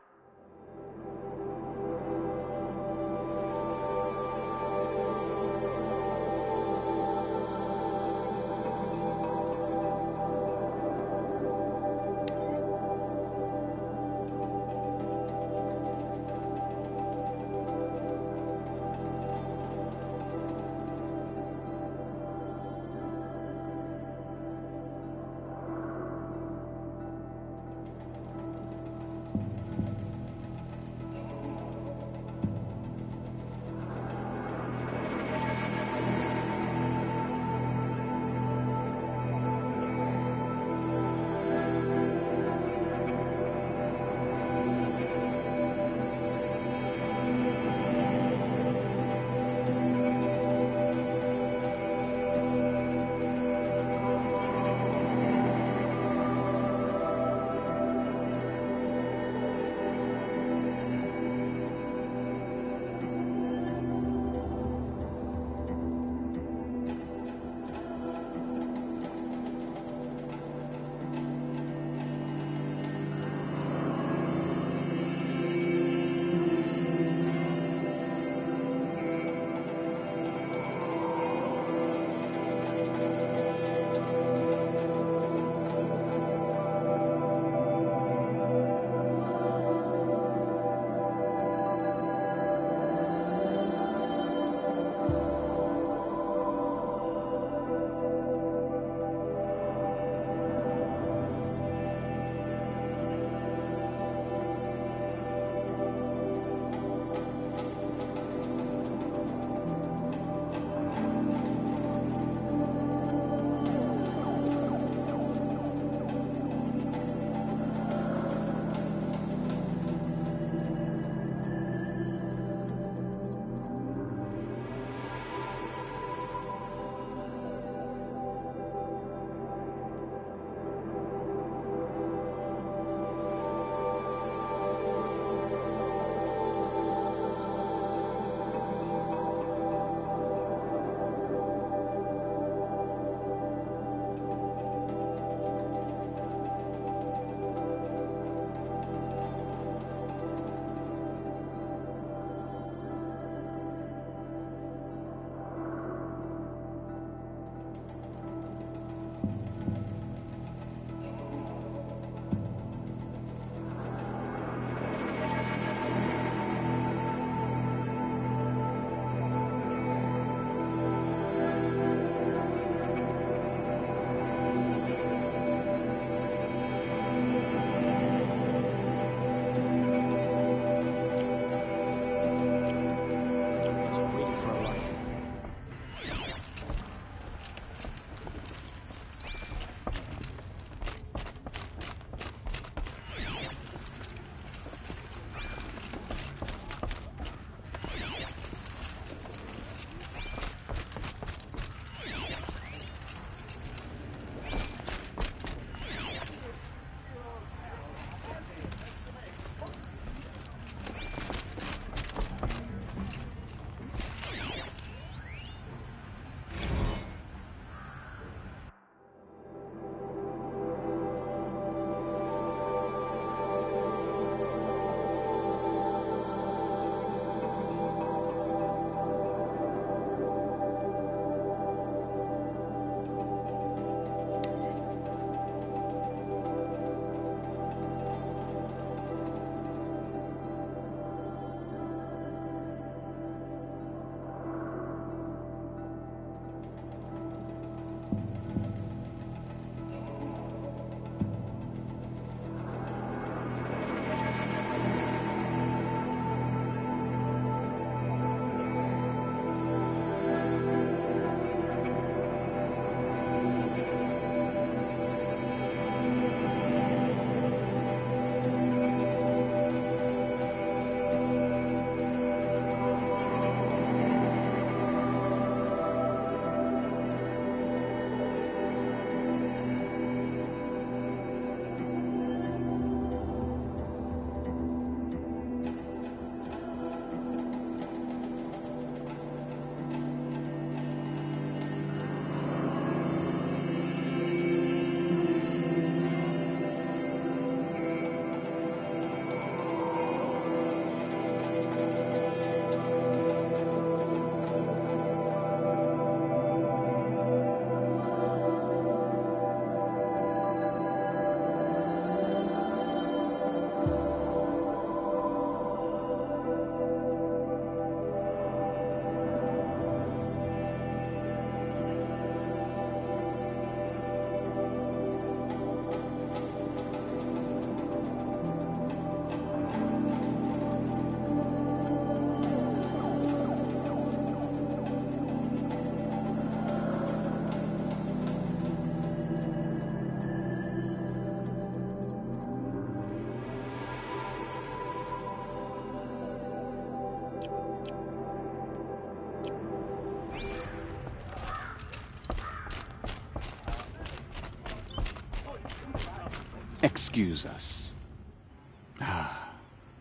[SPEAKER 2] excuse us.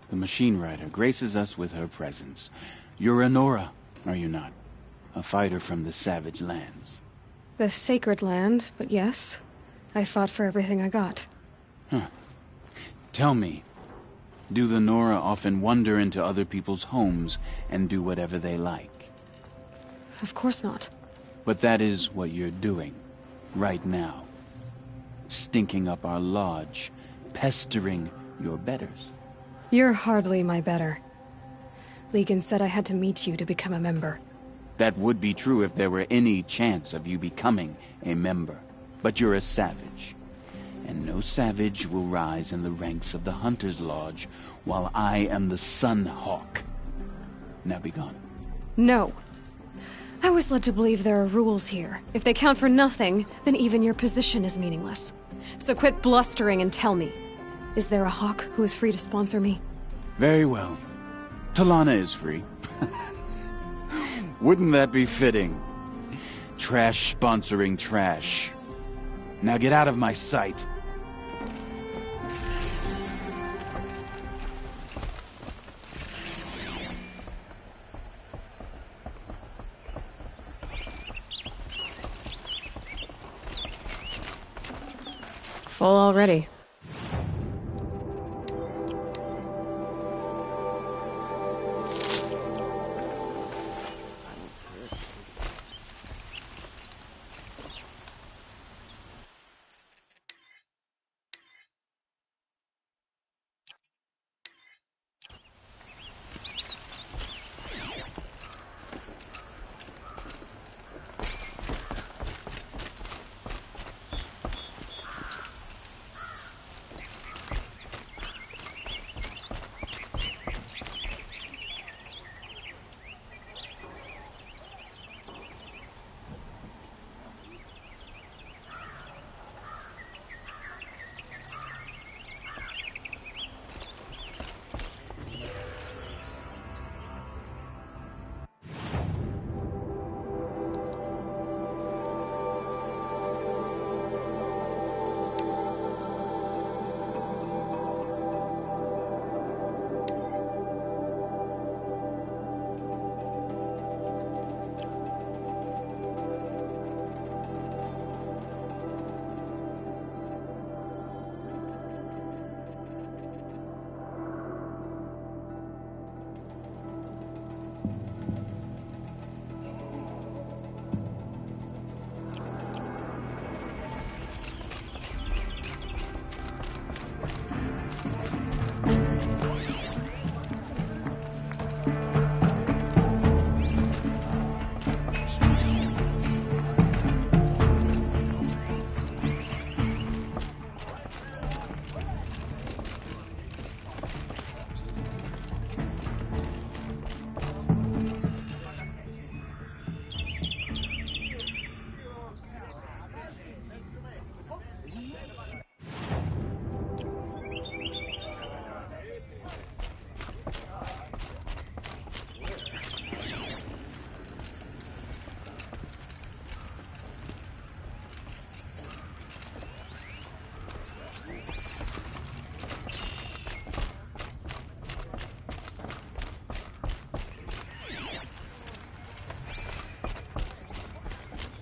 [SPEAKER 2] The machine rider graces us with her presence. You're a Nora, are you not? A fighter from the Savage Lands.
[SPEAKER 5] The Sacred Land, but yes. I fought for everything I got.
[SPEAKER 2] Huh. Tell me, do the Nora often wander into other people's homes and do whatever they like?
[SPEAKER 5] Of course not.
[SPEAKER 2] But that is what you're doing, right now. Stinking up our lodge, pestering your betters.
[SPEAKER 5] You're hardly my better. Legan said I had to meet you to become a member.
[SPEAKER 2] That would be true if there were any chance of you becoming a member. But you're a savage. And no savage will rise in the ranks of the Hunter's Lodge while I am the Sun Hawk. Now be gone.
[SPEAKER 5] No. I was led to believe there are rules here. If they count for nothing, then even your position is meaningless. So quit blustering and tell me. Is there a Hawk who is free to sponsor me?
[SPEAKER 2] Very well. Talana is free. Wouldn't that be fitting? Trash sponsoring trash. Now get out of my sight.
[SPEAKER 5] Full already.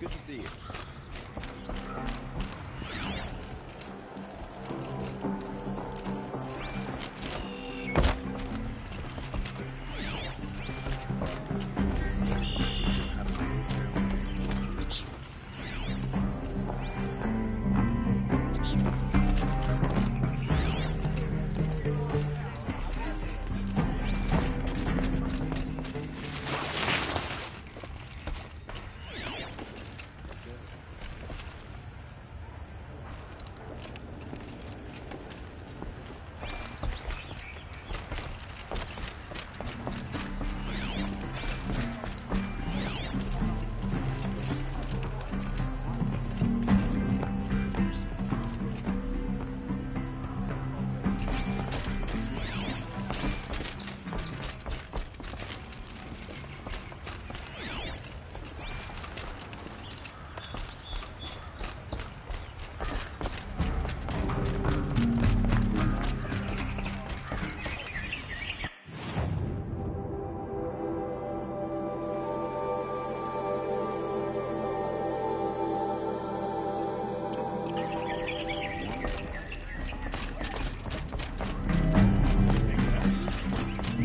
[SPEAKER 1] Good to see you.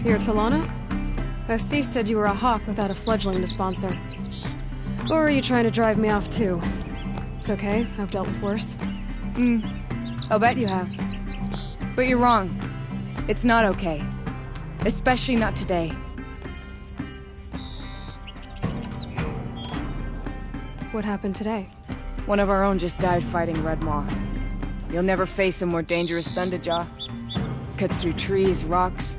[SPEAKER 5] You're Talana? Assis said you were a hawk without a fledgling to sponsor. Or are you trying to drive me off too? It's okay, I've dealt with worse.
[SPEAKER 9] I'll bet you have. But you're wrong. It's not okay. Especially not today.
[SPEAKER 5] What happened today?
[SPEAKER 9] One of our own just died fighting Redmaw. You'll never face a more dangerous Thunderjaw. Cuts through trees, rocks,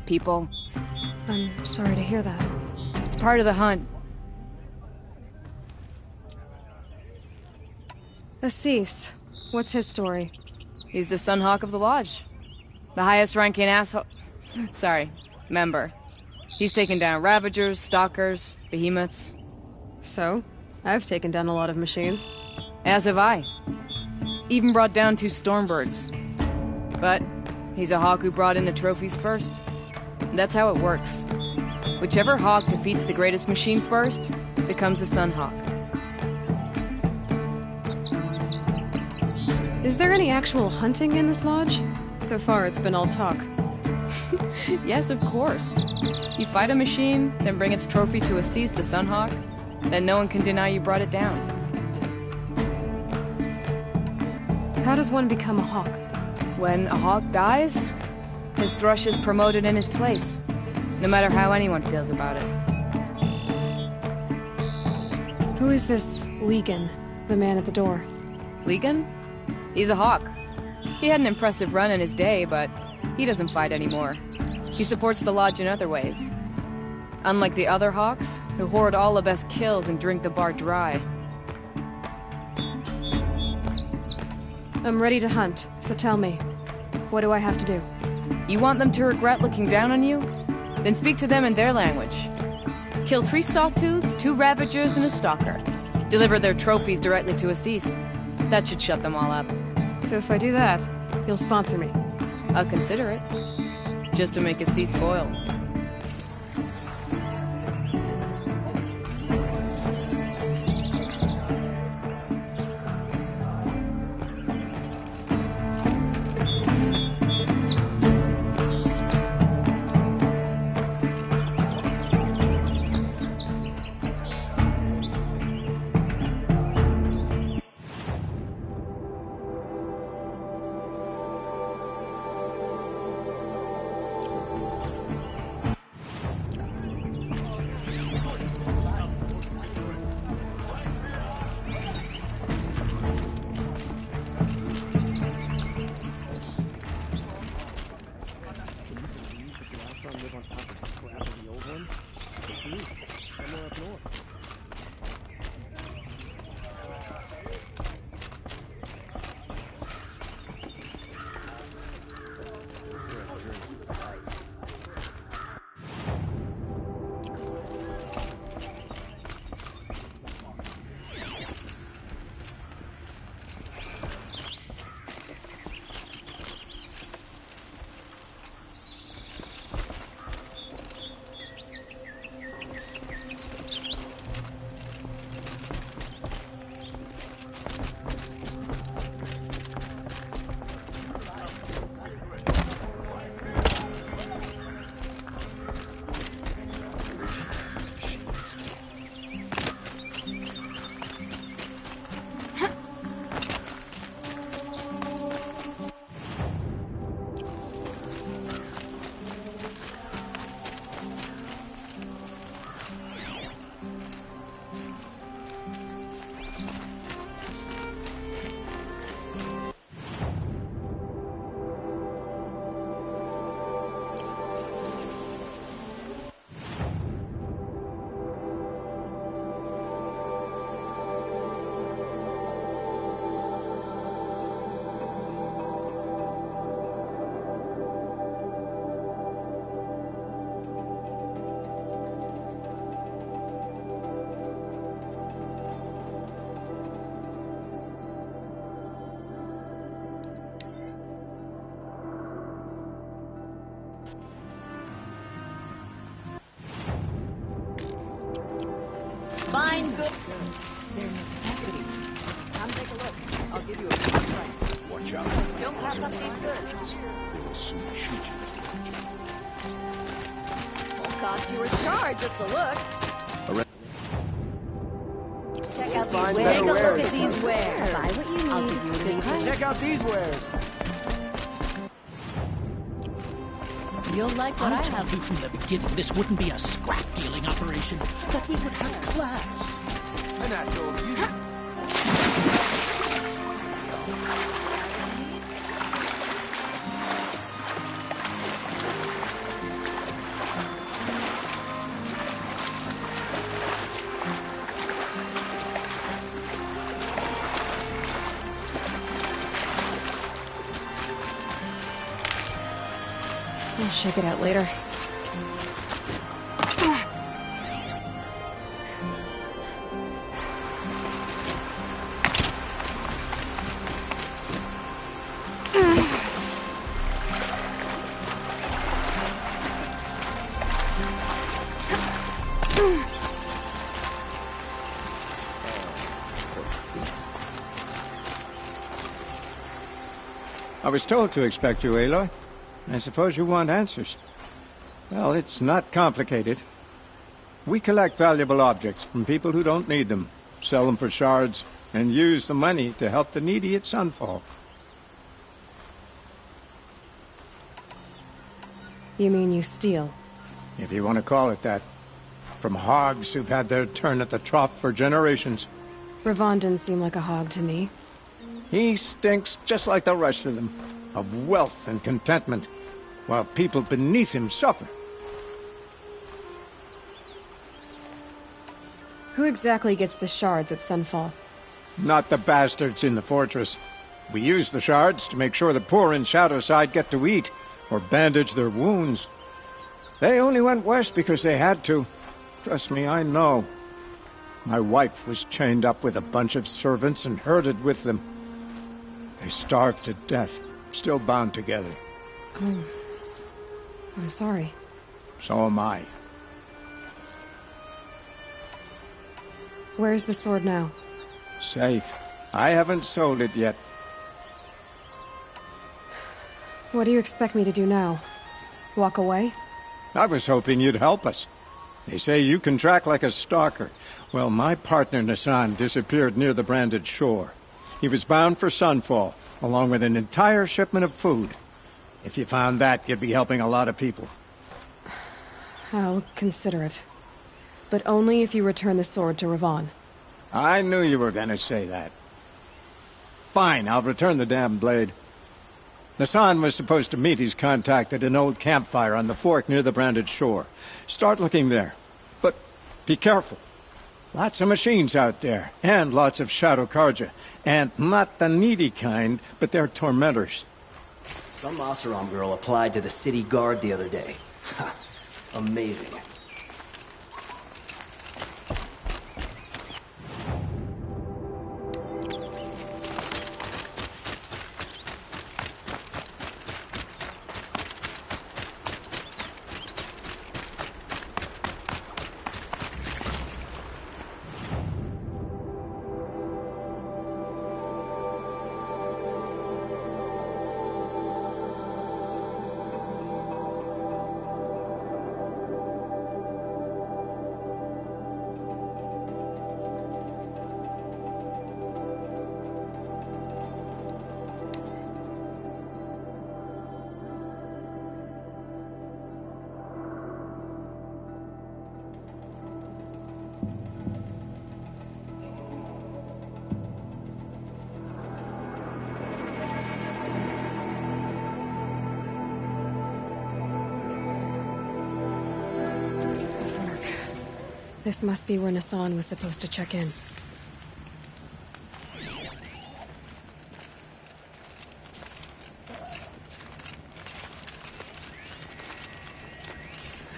[SPEAKER 9] people.
[SPEAKER 5] I'm sorry to hear that.
[SPEAKER 9] It's part of the hunt.
[SPEAKER 5] Assis, what's his story?
[SPEAKER 9] He's the Sunhawk of the Lodge. The highest-ranking asshole... Sorry, member. He's taken down Ravagers, Stalkers, Behemoths.
[SPEAKER 5] So? I've taken down a lot of machines.
[SPEAKER 9] As have I. Even brought down 2 Stormbirds. But he's a hawk who brought in the trophies first. And that's how it works. Whichever hawk defeats the greatest machine first becomes the Sunhawk.
[SPEAKER 5] Is there any actual hunting in this lodge? So far, it's been all talk.
[SPEAKER 9] Yes, of course. You fight a machine, then bring its trophy to Assis the Sunhawk, then no one can deny you brought it down.
[SPEAKER 5] How does one become a hawk?
[SPEAKER 9] When a hawk dies, his thrush is promoted in his place, no matter how anyone feels about it.
[SPEAKER 5] Who is this Legan, the man at the door?
[SPEAKER 9] Legan? He's a hawk. He had an impressive run in his day, but he doesn't fight anymore. He supports the lodge in other ways. Unlike the other hawks, who hoard all the best kills and drink the bar dry.
[SPEAKER 5] I'm ready to hunt, so tell me, what do I have to do?
[SPEAKER 9] You want them to regret looking down on you? Then speak to them in their language. Kill 3 Sawtooths, 2 Ravagers, and a Stalker. Deliver their trophies directly to Assis. That should shut them all up.
[SPEAKER 5] So if I do that, you'll sponsor me?
[SPEAKER 9] I'll consider it. Just to make Assis spoil.
[SPEAKER 6] Fine goods. They're necessities. Come take a look. I'll give you a fair price.
[SPEAKER 22] Watch out.
[SPEAKER 6] Don't pass up these goods.
[SPEAKER 22] They will soon shoot you.
[SPEAKER 12] cost you a shard just to look. Check out these
[SPEAKER 1] Find
[SPEAKER 12] wares.
[SPEAKER 1] better
[SPEAKER 12] Take a look
[SPEAKER 1] wares.
[SPEAKER 12] at these wares.
[SPEAKER 6] Buy what you
[SPEAKER 12] I'll
[SPEAKER 6] need.
[SPEAKER 12] give you a
[SPEAKER 6] Good price.
[SPEAKER 1] Check out these wares.
[SPEAKER 12] You'll like what I
[SPEAKER 13] told
[SPEAKER 12] have.
[SPEAKER 13] you from the beginning this wouldn't be a scrap dealing operation, that we would have class.
[SPEAKER 1] And I told you.
[SPEAKER 5] I'll shake it out later.
[SPEAKER 14] I was told to expect you, Aloy. I suppose you want answers. Well, it's not complicated. We collect valuable objects from people who don't need them, sell them for shards, and use the money to help the needy at Sunfall.
[SPEAKER 5] You mean you steal?
[SPEAKER 14] If you want to call it that. From hogs who've had their turn at the trough for generations.
[SPEAKER 5] Ravon didn't seem like a hog to me.
[SPEAKER 14] He stinks just like the rest of them, of wealth and contentment, while people beneath him suffer.
[SPEAKER 5] Who exactly gets the shards at Sunfall?
[SPEAKER 14] Not the bastards in the fortress. We use the shards to make sure the poor in Shadowside get to eat, or bandage their wounds. They only went west because they had to. Trust me, I know. My wife was chained up with a bunch of servants and herded with them. They starved to death, still bound together.
[SPEAKER 5] Oh. I'm sorry.
[SPEAKER 14] So am I.
[SPEAKER 5] Where's the sword now?
[SPEAKER 14] Safe. I haven't sold it yet.
[SPEAKER 5] What do you expect me to do now? Walk away?
[SPEAKER 14] I was hoping you'd help us. They say you can track like a stalker. Well, my partner Nassan disappeared near the branded shore. He was bound for Sunfall, along with an entire shipment of food. If you found that, you'd be helping a lot of people.
[SPEAKER 5] I'll consider it. But only if you return the sword to Ravon.
[SPEAKER 14] I knew you were going to say that. Fine, I'll return the damn blade. Nassan was supposed to meet his contact at an old campfire on the fork near the branded shore. Start looking there. But be careful. Lots of machines out there, and lots of Shadow Karja. And not the needy kind, but they're tormentors.
[SPEAKER 1] Some Oseram girl applied to the city guard the other day. Amazing.
[SPEAKER 5] This must be where Nassan was supposed to check in.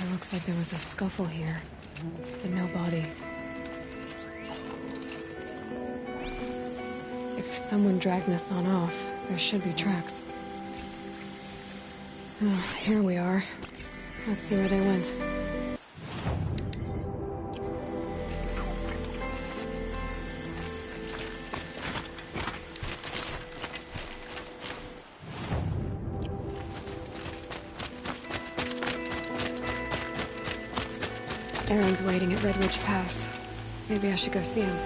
[SPEAKER 5] It looks like there was a scuffle here, but no body. If someone dragged Nassan off, there should be tracks. Oh, here we are. Let's see where they went. Aaron's waiting at Red Ridge Pass. Maybe I should go see him.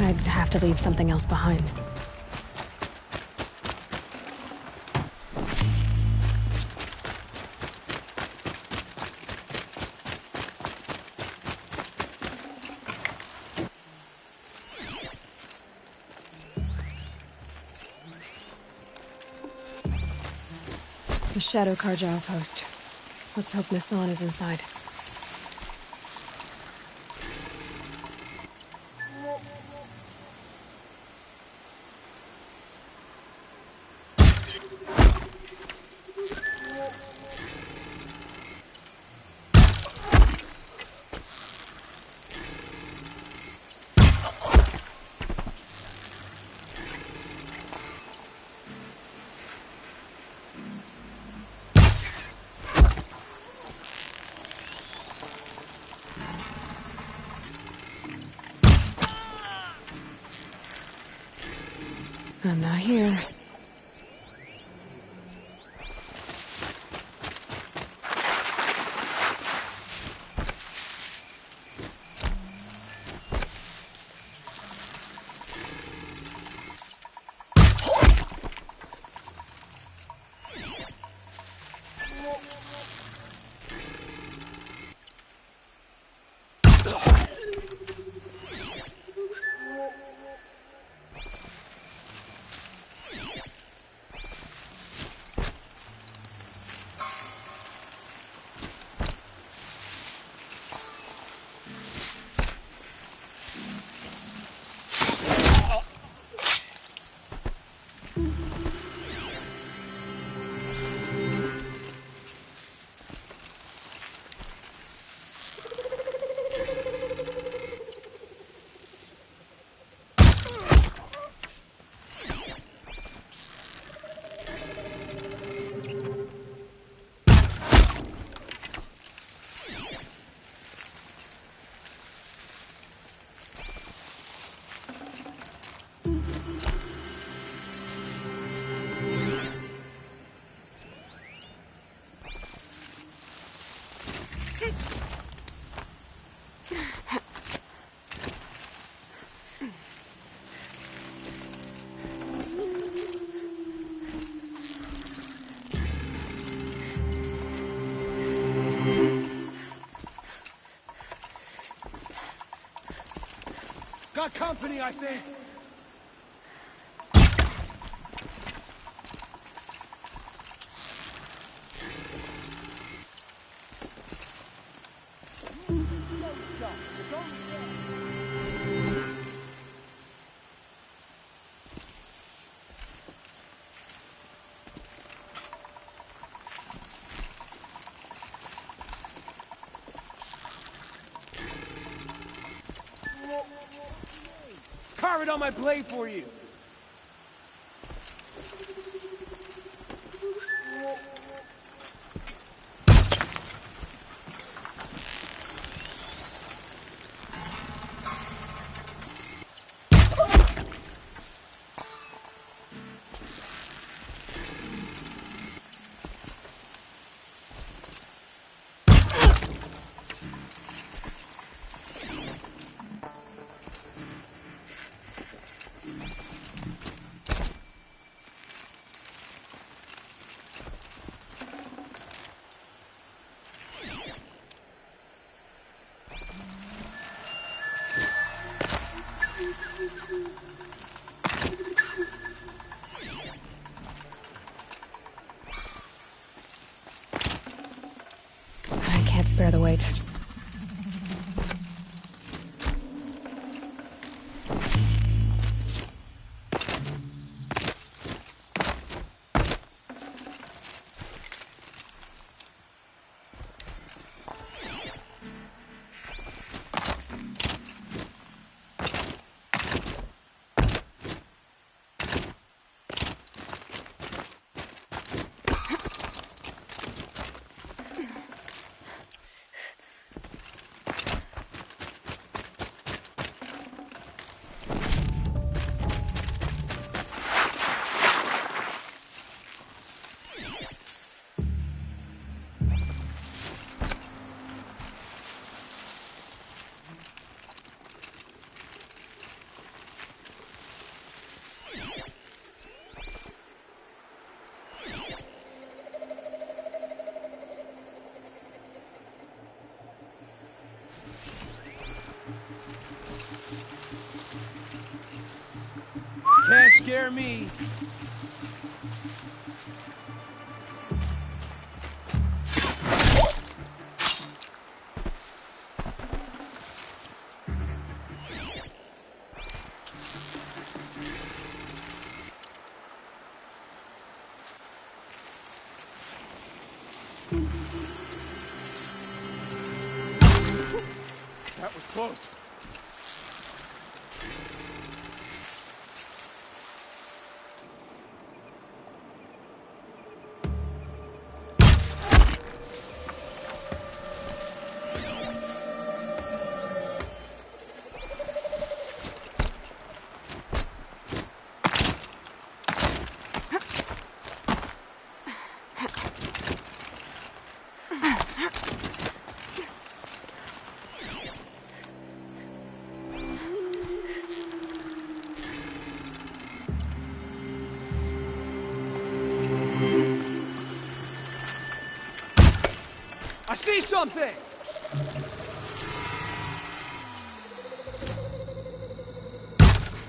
[SPEAKER 5] I'd have to leave something else behind. The Shadow Karja outpost. Let's hope Nassan is inside. I'm not here.
[SPEAKER 16] Got company, I think. Carve it on my blade for you.
[SPEAKER 5] I can't spare the weight.
[SPEAKER 16] Can't scare me. That was close. I see something!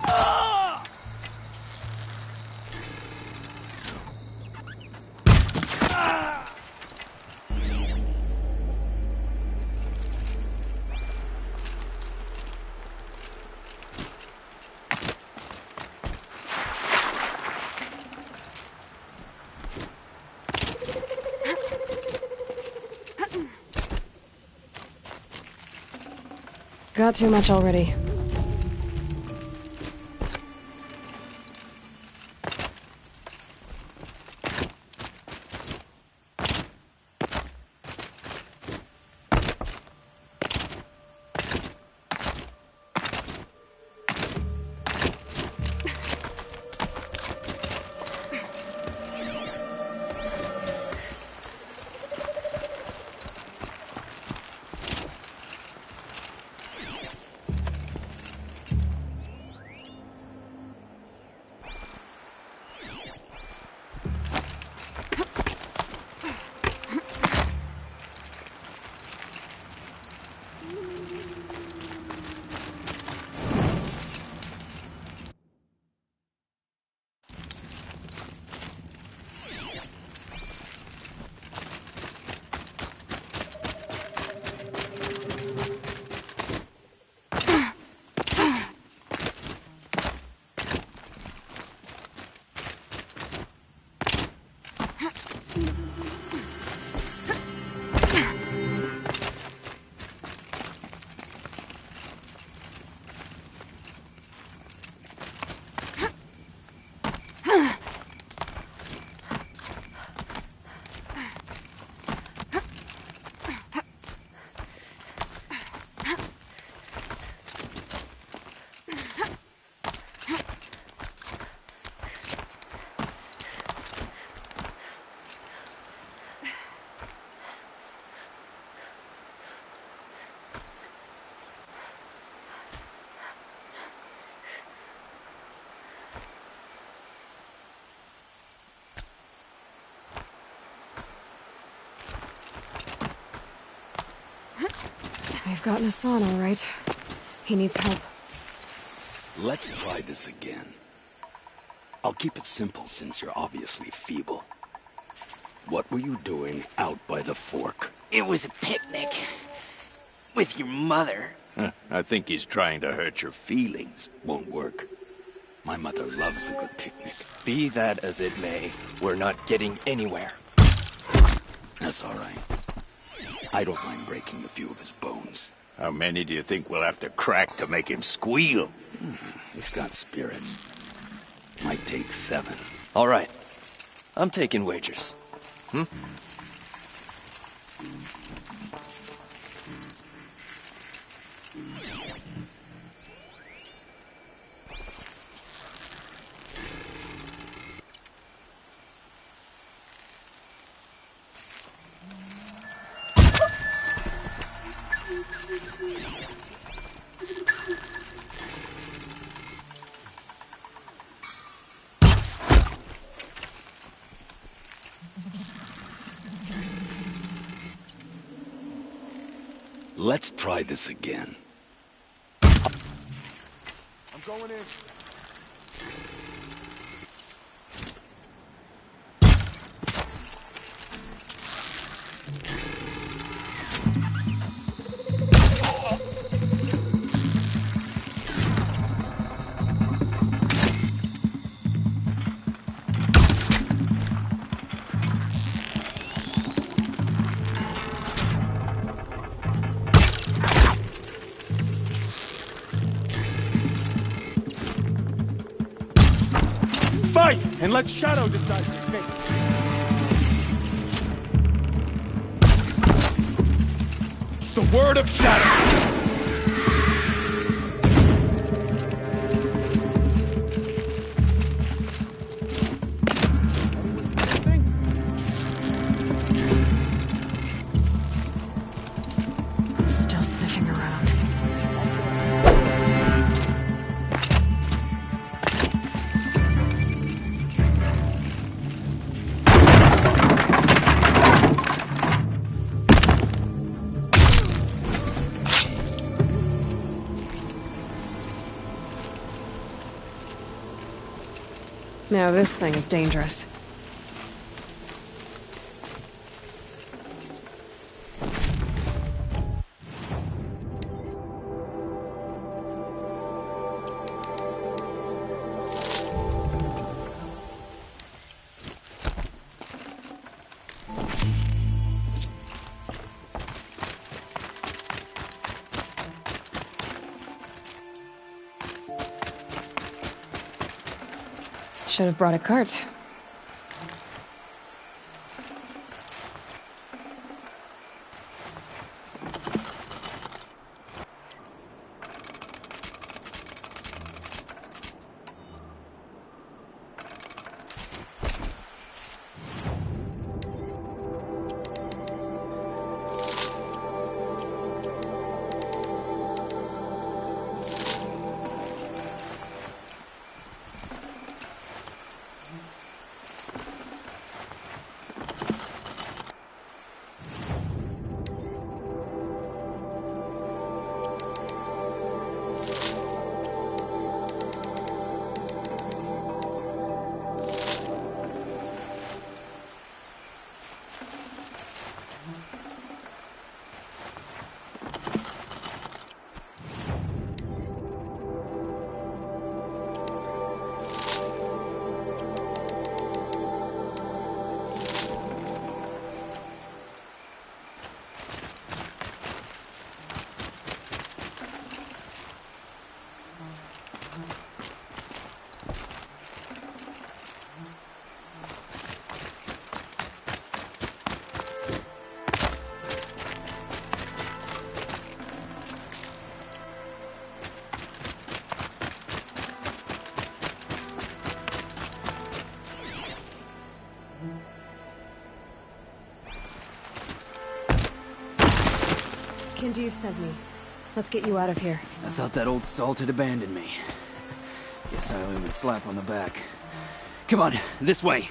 [SPEAKER 16] Ah! Ah!
[SPEAKER 5] Got too much already. got Nassan, all right. He needs help.
[SPEAKER 3] Let's try this again. I'll keep it simple since you're obviously feeble. What were you doing out by the fork?
[SPEAKER 17] It was a picnic. With your mother.
[SPEAKER 22] I think he's trying to hurt your feelings.
[SPEAKER 3] Won't work. My mother loves a good picnic.
[SPEAKER 19] Be that as it may, we're not getting anywhere.
[SPEAKER 3] That's all right. I don't mind breaking a few of his bones.
[SPEAKER 22] How many do you think we'll have to crack to make him squeal?
[SPEAKER 3] He's got spirit. Might take 7.
[SPEAKER 19] All right. I'm taking wagers.
[SPEAKER 3] Let's try this again.
[SPEAKER 22] I'm going in.
[SPEAKER 7] Fight, and let Shadow decide your fate. The word of Shadow!
[SPEAKER 5] Still sniffing around. Now this thing is dangerous. Should have brought a cart. Kenji sent me. Let's get you out of here.
[SPEAKER 1] I thought that old salt had abandoned me. Guess I owe him a slap on the back. Come on, this way.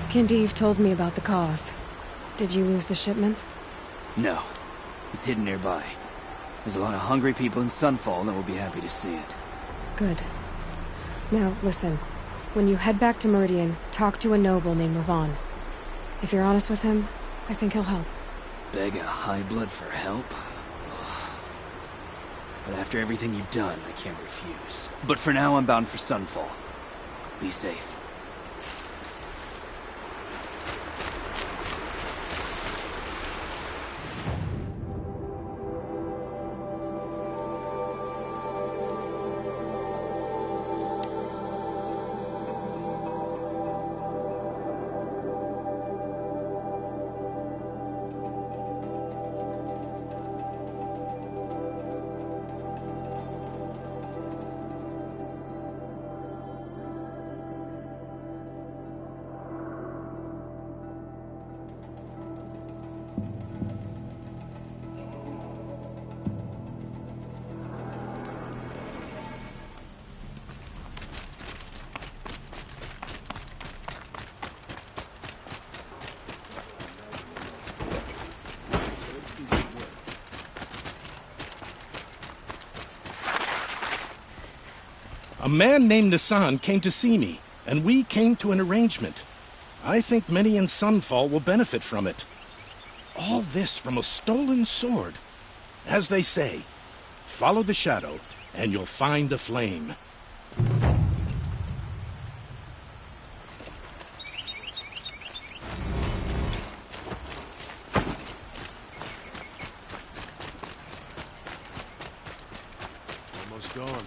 [SPEAKER 5] Kindeev told me about the cause. Did you lose the shipment?
[SPEAKER 1] No. It's hidden nearby. There's a lot of hungry people in Sunfall that will be happy to see it.
[SPEAKER 5] Good. Now, listen. When you head back to Meridian, talk to a noble named Ravon. If you're honest with him, I think he'll help.
[SPEAKER 1] Beg a high blood for help? But after everything you've done, I can't refuse. But for now, I'm bound for Sunfall. Be safe.
[SPEAKER 18] A man named Nassan came to see me, and we came to an arrangement. I think many in Sunfall will benefit from it. All this from a stolen sword. As they say, follow the shadow, and you'll find the flame.
[SPEAKER 10] Almost gone.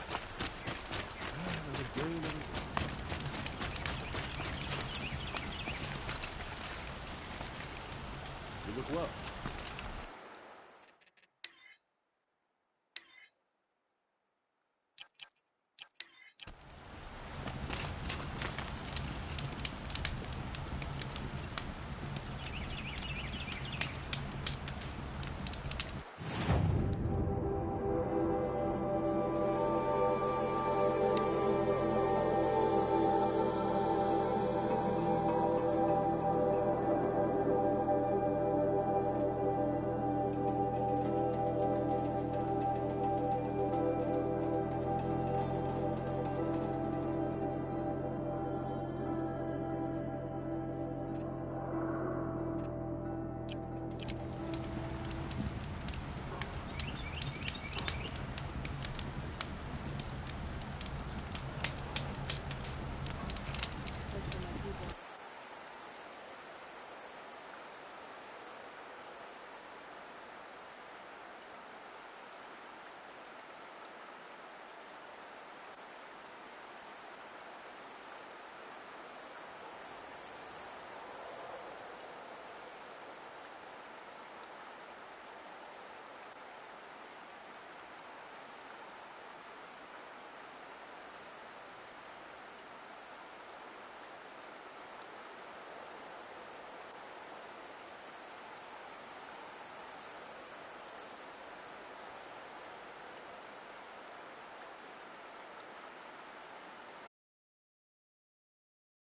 [SPEAKER 10] You look well.